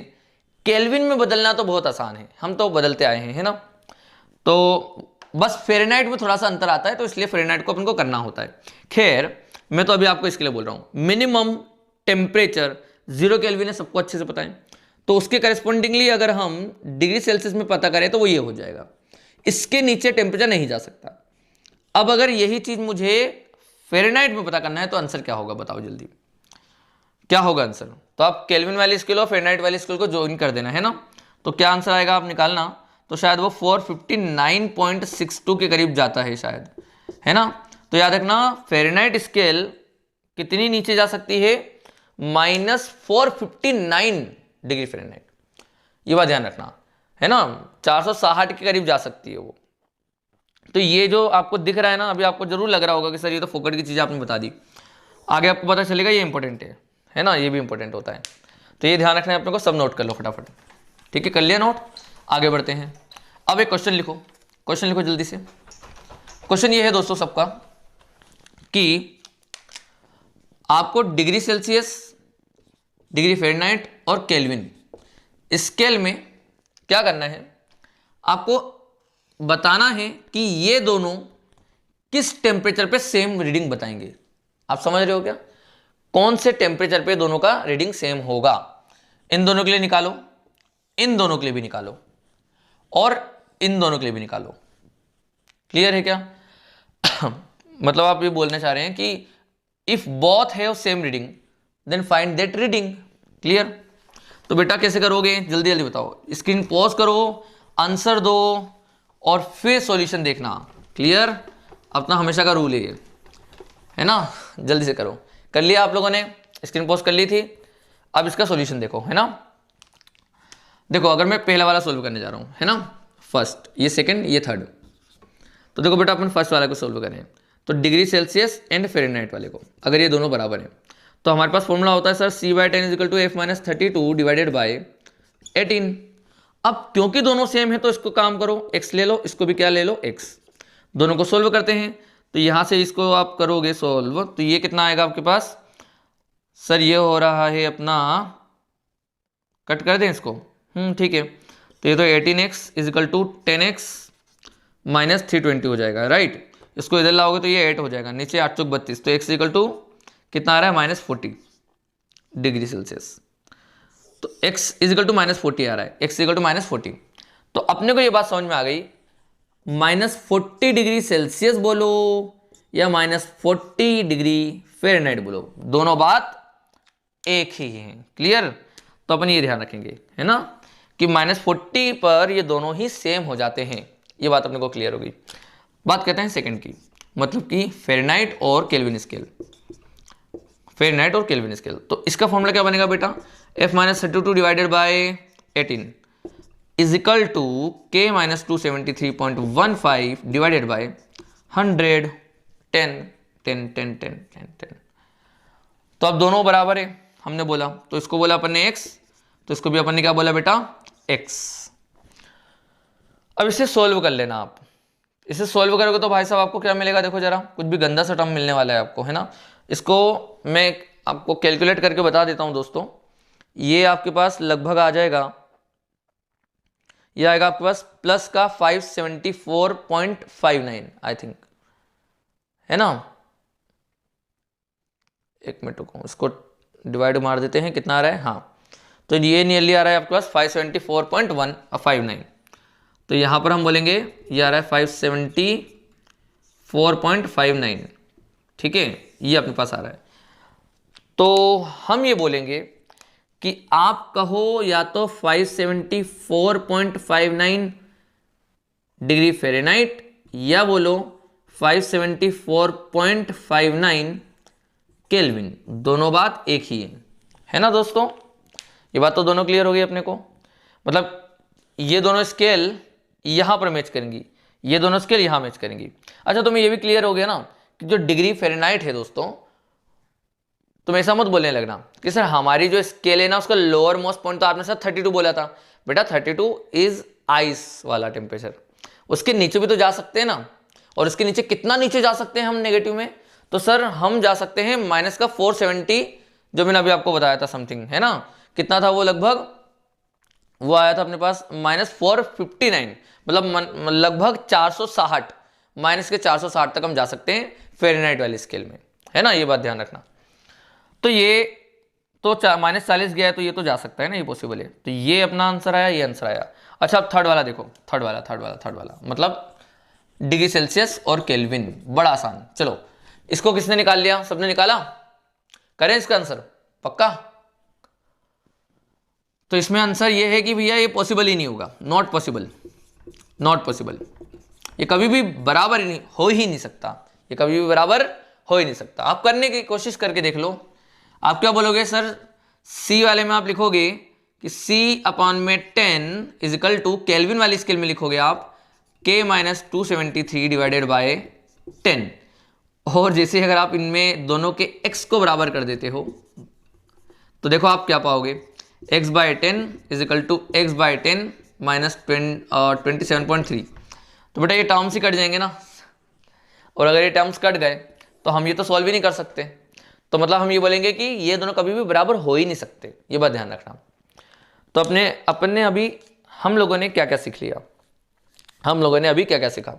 केल्विन में बदलना तो बहुत आसान है, हम तो बदलते आए हैं, है ना। तो बस फ़ारेनहाइट में थोड़ा सा अंतर आता है, तो इसलिए फ़ारेनहाइट को अपन को करना होता है। खैर मैं तो अभी आपको इसके लिए बोल रहा हूँ, मिनिमम टेम्परेचर 0 केल्विन है, सबको अच्छे से पता है, तो उसके करेस्पॉन्डिंगली अगर हम डिग्री सेल्सियस में पता करें तो वो ये हो जाएगा, इसके नीचे टेम्परेचर नहीं जा सकता। अब अगर यही चीज मुझे फ़ारेनहाइट में पता करना है तो आंसर क्या होगा बताओ जल्दी, क्या होगा आंसर। तो आप केल्विन वाली स्केल और फ़ारेनहाइट वाली स्केल को ज्वाइन कर देना, है ना। तो क्या आंसर आएगा आप निकालना, तो शायद वो 459.62 के करीब जाता है शायद, है ना। तो याद रखना फ़ारेनहाइट स्केल कितनी नीचे जा सकती है, -459 डिग्री फ़ारेनहाइट, ये बात ध्यान रखना, है ना। 460 के करीब जा सकती है वो। तो ये जो आपको दिख रहा है ना, अभी आपको जरूर लग रहा होगा कि सर ये तो फोकट की चीज़ आपने बता दी, आगे आपको पता चलेगा ये इंपॉर्टेंट है ना, ये भी इंपॉर्टेंट होता है। तो ये ध्यान रखना है अपने को, सब नोट कर लो फटाफट, ठीक है, कर लिया नोट, आगे बढ़ते हैं। अब एक क्वेश्चन लिखो, क्वेश्चन लिखो जल्दी से। क्वेश्चन ये है दोस्तों सबका कि आपको डिग्री सेल्सियस, डिग्री फ़ारेनहाइट और केल्विन स्केल में क्या करना है, आपको बताना है कि ये दोनों किस टेम्परेचर पे सेम रीडिंग बताएंगे। आप समझ रहे हो क्या, कौन से टेम्परेचर पे दोनों का रीडिंग सेम होगा। इन दोनों के लिए निकालो, इन दोनों के लिए भी निकालो, और इन दोनों के लिए भी निकालो। क्लियर है क्या मतलब आप ये बोलना चाह रहे हैं कि if both have same reading then find that reading. Clear. तो बेटा कैसे करोगे, जल्दी जल्दी बताओ, स्क्रीन पॉज करो, आंसर दो और फिर सॉल्यूशन देखना। क्लियर, अपना हमेशा का रूल है ना। जल्दी से करो, कर लिया आप लोगों ने, स्क्रीन पॉज कर ली थी, अब इसका सॉल्यूशन देखो, है ना। देखो अगर मैं पहला वाला सोल्व करने जा रहा हूँ, है ना, फर्स्ट, ये सेकंड, ये थर्ड, तो देखो बेटा अपन फर्स्ट वाले को सोल्व करें, तो डिग्री सेल्सियस एंड फ़ारेनहाइट वाले को, अगर ये दोनों बराबर हैं तो हमारे पास फॉर्मूला होता है sir c/10 equal to f-32 divided by 18। अब क्योंकि दोनों सेम है तो इसको काम करो, x ले लो, इसको भी क्या ले लो x, दोनों को सोल्व करते हैं। तो यहाँ से इसको आप करोगे सोल्व, तो ये कितना आएगा आपके पास सर, ये हो रहा है अपना, कट कर दें इसको, ठीक है। तो ये तो 18x is equal to 10x minus 320 हो जाएगा, राइट। इसको इधर लाओगे तो ये 8 हो जाएगा, नीचे 8 × 32, तो x इजिकल टू कितना आ रहा है -40 डिग्री सेल्सियस। तो x इजिकल टू -40 आ रहा है, x इजिकल टू -40। तो अपने को ये बात समझ में आ गई, -40 डिग्री सेल्सियस बोलो या -40 डिग्री फ़ारेनहाइट बोलो, दोनों बात एक ही है। क्लियर? तो अपन ये ध्यान रखेंगे, है ना, कि -40 पर ये दोनों ही सेम हो जाते हैं। ये बात अपने को क्लियर होगी। बात करते हैं सेकंड की, मतलब कि फ़ारेनहाइट और केल्विन स्केल। फ़ारेनहाइट और केल्विन स्केल, तो इसका फॉर्मूला क्या बनेगा बेटा, F-32 divided by 18 is equal to K - 273.15 divided by 100 10 10 10 10 10 10। तो अब दोनों बराबर है, हमने बोला, तो इसको बोला अपन ने x, तो इसको भी अपन ने क्या बोला बेटा, x। अब इसे सोल्व कर लेना आप। इसे सोल्व करोगे तो भाई साहब आपको क्या मिलेगा, देखो जरा, कुछ भी गंदा सा टर्म मिलने वाला है आपको, है ना। इसको मैं आपको कैलकुलेट करके बता देता हूं दोस्तों। ये आपके पास लगभग आ जाएगा, ये आएगा आपके पास प्लस का 574.59 आई थिंक, है ना। एक मिनट को इसको डिवाइड मार देते हैं, कितना आ रहा है, हाँ, तो ये नियरली आ रहा है आपके पास 574.159। तो यहाँ पर हम बोलेंगे ये आ रहा है 574.59, ठीक है, ये अपने पास आ रहा है। तो हम ये बोलेंगे कि आप कहो या तो 574.59 डिग्री फ़ारेनहाइट या बोलो 574.59 केल्विन, दोनों बात एक ही है ना दोस्तों। ये बात तो दोनों क्लियर हो गई अपने को, मतलब ये दोनों स्केल यहां पर मैच करेंगी, ये दोनों स्केल यहां मैच करेंगी। अच्छा, तुम्हें ये भी क्लियर हो गया ना कि जो डिग्री फ़ारेनहाइट है दोस्तों, तुम ऐसा मत बोलने लगना कि सर हमारी जो स्केल है ना उसका लोअर मोस्ट पॉइंट तो आपने सर 32 बोला था। बेटा 32 इज आइस वाला टेम्परेचर, उसके नीचे भी तो जा सकते हैं ना। और उसके नीचे कितना नीचे जा सकते हैं हम नेगेटिव में, तो सर हम जा सकते हैं -470, जो मैंने अभी आपको बताया था समथिंग, है ना। कितना था वो, लगभग वो आया था अपने पास -459, मतलब लगभग 460, -460 तक हम जा सकते हैं फ़ारेनहाइट वाली स्केल में, है ना। ये बात ध्यान रखना। तो ये तो -40 गया है, तो ये तो जा सकता है ना, ये पॉसिबल है। तो ये अपना आंसर आया, ये आंसर आया। अच्छा, अब थर्ड वाला देखो, थर्ड वाला मतलब डिग्री सेल्सियस और केल्विन, बड़ा आसान। चलो, इसको किसने निकाल लिया, सबने निकाला, करें इसका आंसर पक्का। तो इसमें आंसर ये है कि भैया ये पॉसिबल ही नहीं होगा, नॉट पॉसिबल, नॉट पॉसिबल। ये कभी भी बराबर हो ही नहीं सकता, ये कभी भी बराबर हो ही नहीं सकता। आप करने की कोशिश करके देख लो। आप क्या बोलोगे सर, सी वाले में आप लिखोगे कि C/10 is equal to, Kelvin वाली स्केल में लिखोगे आप K - 273 डिवाइडेड बाय 10। और जैसे अगर आप इनमें दोनों के x को बराबर कर देते हो तो देखो आप क्या पाओगे, x/10 is equal to x/10 - 27.3। तो बेटा ये टर्म्स ही कट जाएंगे ना, और अगर ये टर्म्स कट गए तो हम ये तो सॉल्व ही नहीं कर सकते। तो मतलब हम ये बोलेंगे कि ये दोनों कभी भी बराबर हो ही नहीं सकते, ये बात ध्यान रखना। तो अपने अभी हम लोगों ने क्या क्या सीख लिया, हम लोगों ने अभी क्या क्या सीखा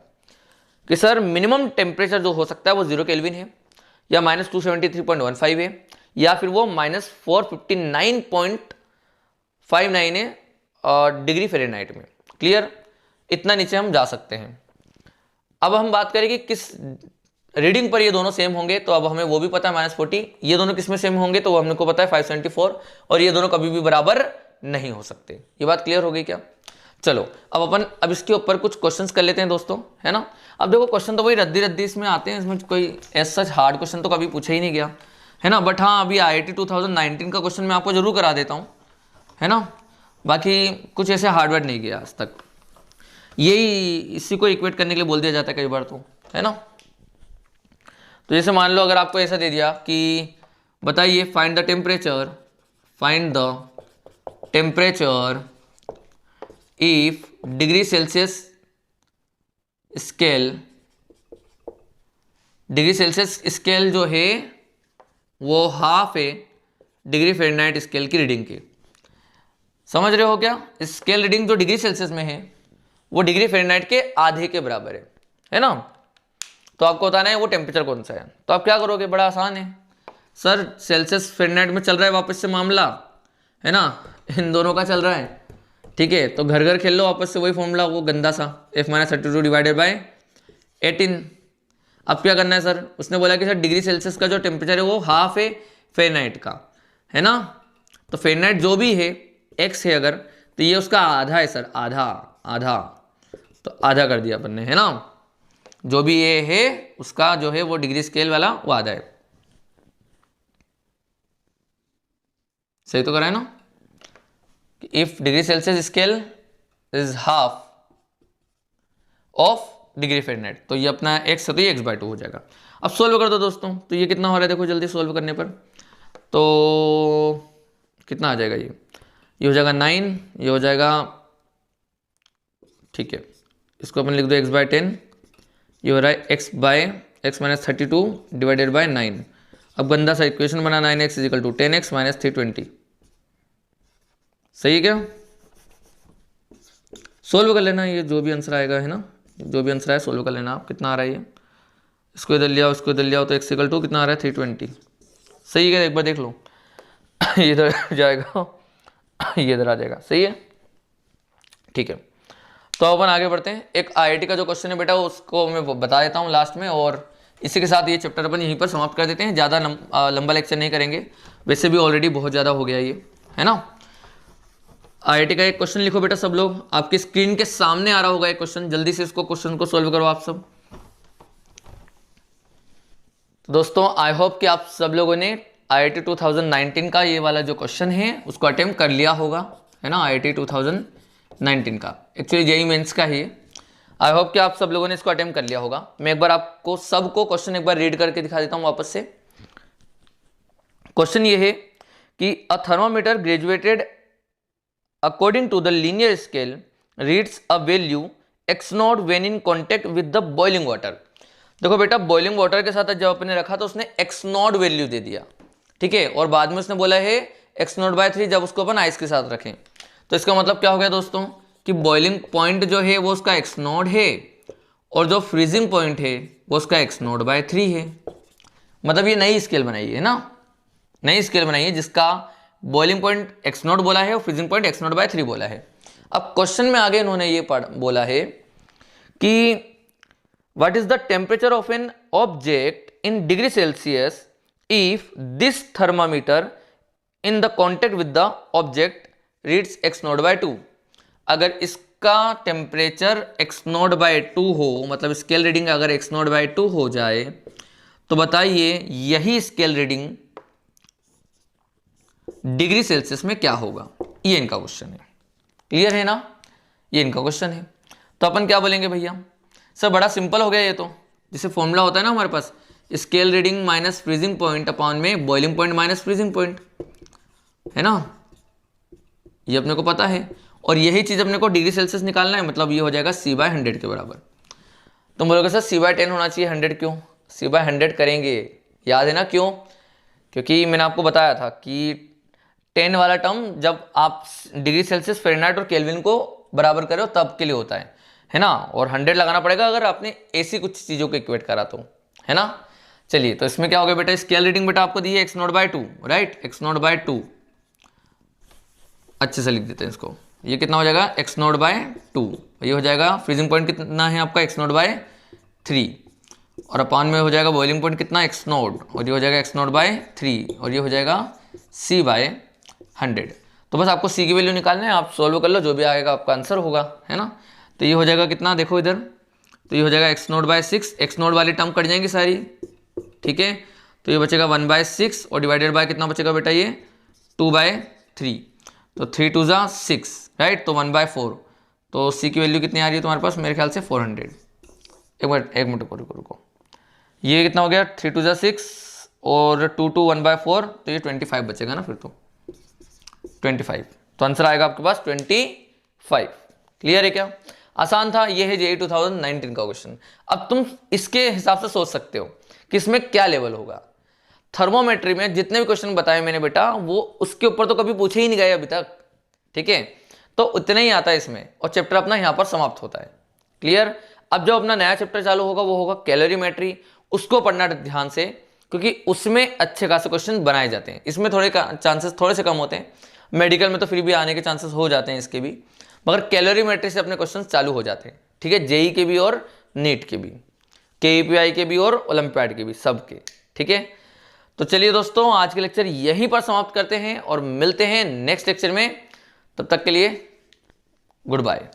कि सर मिनिमम टेम्परेचर जो हो सकता है वो 0 केल्विन है, या -273.15 है, या फिर वो -459.59 है डिग्री फ़ारेनहाइट में। क्लियर? इतना नीचे हम जा सकते हैं। अब हम बात करें कि किस रीडिंग पर ये दोनों सेम होंगे, तो अब हमें वो भी पता है -40। ये दोनों किस में सेम होंगे, तो वो हमको पता है 574, और ये दोनों कभी भी बराबर नहीं हो सकते। ये बात क्लियर हो गई क्या? चलो अब अपन अब इसके ऊपर कुछ क्वेश्चंस कर लेते हैं दोस्तों, है ना। अब देखो क्वेश्चन तो वही रद्दी इसमें आते हैं, इसमें कोई ऐसा सच हार्ड क्वेश्चन तो कभी पूछा ही नहीं गया, है ना। बट हाँ, अभी IIT 2019 का क्वेश्चन मैं आपको जरूर करा देता हूँ, है ना। बाकी कुछ ऐसे हार्डवर्ड नहीं गया आज तक, यही इसी को इक्वेट करने के लिए बोल दिया जाता है कई बार, तो है ना। तो जैसे मान लो अगर आपको ऐसा दे दिया कि बताइए find the temperature if degree Celsius scale जो है वो हाफ है डिग्री फ़ारेनहाइट स्केल की रीडिंग की। समझ रहे हो क्या? स्केल रीडिंग जो डिग्री सेल्सियस में है वो डिग्री फ़ारेनहाइट के आधे के बराबर है ना। तो आपको बताना है वो टेम्परेचर कौन सा है। तो आप क्या करोगे, बड़ा आसान है सर, सेल्सियस फ़ारेनहाइट में चल रहा है वापस से मामला, है ना, इन दोनों का चल रहा है, ठीक है, तो घर घर खेल लो आपस से वही फॉर्मूला, वो गंदा सा F-32 डिवाइडेड बाय 18। अब क्या करना है सर, उसने बोला कि सर डिग्री सेल्सियस का जो टेम्परेचर है वो हाफ है फ़ारेनहाइट का, है ना। तो फ़ारेनहाइट जो भी है x है अगर, तो ये उसका आधा है सर, आधा आधा, तो आधा कर दिया अपन ने, है ना। जो भी ये है उसका जो है वो डिग्री स्केल वाला वो आधा है। सही तो करा है ना। If degree Celsius scale is half of degree Fahrenheit, तो ये अपना x है तो ये x/2 हो जाएगा। अब सोल्व कर दो दोस्तों, तो ये कितना हो रहा है देखो जल्दी सोल्व करने पर, तो कितना आ जाएगा, ये हो जाएगा 9, ये हो जाएगा, ठीक है, इसको अपन लिख दो x/10, ये हो रहा है x/(x-32) डिवाइडेड बाय 9। अब गंदा सा इक्वेशन बना, 9x = 10x - 320। सही है क्या, सोल्व कर लेना, ये जो भी आंसर आएगा, है ना, जो भी आंसर आए सोल्व कर लेना आप। कितना आ रहा है ये, इसको इधर लिया उसको इधर लिया, तो x = कितना आ रहा है 320। सही है, एक बार देख लो ये इधर जाएगा ये इधर आ जाएगा, सही है, ठीक है। तो अपन आगे बढ़ते हैं। एक IIT का जो क्वेश्चन है बेटा उसको मैं बता देता हूँ लास्ट में, और इसी के साथ ये चैप्टर अपन यहीं पर समाप्त कर देते हैं। ज़्यादा लंबा लेक्चर नहीं करेंगे, वैसे भी ऑलरेडी बहुत ज़्यादा हो गया ये, है ना। IIT का एक क्वेश्चन लिखो बेटा सब लोग, आपकी स्क्रीन के सामने आ रहा होगा एक क्वेश्चन, जल्दी से इसको क्वेश्चन को सोल्व करो आप सब। तो दोस्तों आई होप कि आप सब लोगों ने IIT 2019 का ये वाला जो क्वेश्चन है उसको अटेम्प्ट कर लिया होगा, है ना। IIT 2019 का एक्चुअली JEE मेंस का ही, आई होप कि आप सब लोगों ने इसको अटेम्प्ट कर लिया होगा। मैं एक बार आपको सबको क्वेश्चन एक बार रीड करके दिखा देता हूँ वापस से। क्वेश्चन ये है कि a thermometer graduated according to the linear scale reads a value x0 when in contact with the boiling water। देखो बेटा बॉइलिंग वाटर के साथ जब अपने रखा तो उसने x0 वैल्यू दे दिया, ठीक है, और बाद में उसने बोला है x0/3 जब उसको अपन आइस के साथ रखें। तो इसका मतलब क्या हो गया दोस्तों कि बॉइलिंग पॉइंट जो है वो उसका x0 है, और जो फ्रीजिंग पॉइंट है वो उसका x0/3 है। मतलब ये नई स्केल बनाई है ना, नई स्केल बनाई है जिसका बॉइलिंग पॉइंट x0 बोला है और फ्रीजिंग पॉइंट x0/3 बोला है। अब क्वेश्चन में आगे इन्होंने ये बोला है कि what is the temperature of an object in degree Celsius if this thermometer in the contact with the object reads x0/2। अगर इसका टेम्परेचर x0/2 हो, मतलब स्केल रीडिंग अगर x0/2 हो जाए, तो बताइए यही स्केल रीडिंग डिग्री सेल्सियस में क्या होगा। ये इनका क्वेश्चन है, क्लियर है ना, ये इनका क्वेश्चन है। तो अपन क्या बोलेंगे भैया, सर बड़ा सिंपल हो गया ये तो, जैसे फॉर्मूला होता है ना हमारे पास, scale reading minus freezing point upon में boiling point minus freezing point, है ना, ये अपने को पता है। और यही चीज अपने को डिग्री सेल्सियस निकालना है, मतलब ये हो जाएगा c/100 के बराबर। तुम बोलोगे सर c/10 होना चाहिए, 100 क्यों, c/100 करेंगे, याद है ना क्यों, क्योंकि मैंने आपको बताया था कि 10 वाला टर्म जब आप डिग्री सेल्सियस फ़ारेनहाइट और केल्विन को बराबर करो तब के लिए होता है ना, और 100 लगाना पड़ेगा अगर आपने ऐसी कुछ चीज़ों को इक्वेट करा तो, है ना। चलिए तो इसमें क्या हो गया बेटा, स्केल रीडिंग बेटा आपको दी है x0/2, राइट, x0/2 अच्छे से लिख देते हैं इसको, ये कितना हो जाएगा x0/2, ये हो जाएगा फ्रीजिंग पॉइंट कितना है आपका x0/3, और अपॉन में हो जाएगा बॉइलिंग पॉइंट कितना x0, और ये हो जाएगा x0/3, और ये हो जाएगा c/100। तो बस आपको c की वैल्यू निकालना है, आप सॉल्व कर लो, जो भी आएगा आपका आंसर होगा, है ना। तो ये हो जाएगा कितना, देखो इधर, तो ये हो जाएगा x0/6, x0 वाली टर्म कट जाएंगी सारी, ठीक है, तो ये बचेगा 1/6, और डिवाइडेड बाय कितना बचेगा बेटा, ये 2/3, तो 3 2 जा 6, राइट, तो 1/4, तो c की वैल्यू कितनी आ रही है तुम्हारे पास, मेरे ख्याल से 400। एक मिनट रुको, ये कितना हो गया, 3 2 जा 6 और 2 2 1/4, तो ये 25 बचेगा ना, फिर तो 25, तो आंसर आएगा आपके पास 25। क्लियर है क्या, आसान था, ये है JEE 2019 का क्वेश्चन। अब तुम इसके हिसाब से सोच सकते हो कि इसमें क्या लेवल होगा। थर्मोमेट्री में जितने भी क्वेश्चन बताए मैंने बेटा, वो उसके ऊपर तो कभी पूछे ही नहीं गए अभी तक, ठीक है, तो उतना ही आता है इसमें, और चैप्टर अपना यहाँ पर समाप्त होता है। क्लियर। अब जो अपना नया चैप्टर चालू होगा वो होगा कैलोरीमेट्री, उसको पढ़ना ध्यान से, क्योंकि उसमें अच्छे खासे क्वेश्चन बनाए जाते हैं, इसमें थोड़े चांसेस थोड़े से कम होते हैं, मेडिकल में तो फिर भी आने के चांसेस हो जाते हैं इसके भी। मगर कैलोरीमेट्री से अपने क्वेश्चन चालू हो जाते हैं, ठीक है, जेई के भी और नीट के भी, केईपीआई के भी और ओलंपियाड के भी, सबके, ठीक है। तो चलिए दोस्तों, आज के लेक्चर यहीं पर समाप्त करते हैं और मिलते हैं नेक्स्ट लेक्चर में। तब तक के लिए गुड बाय।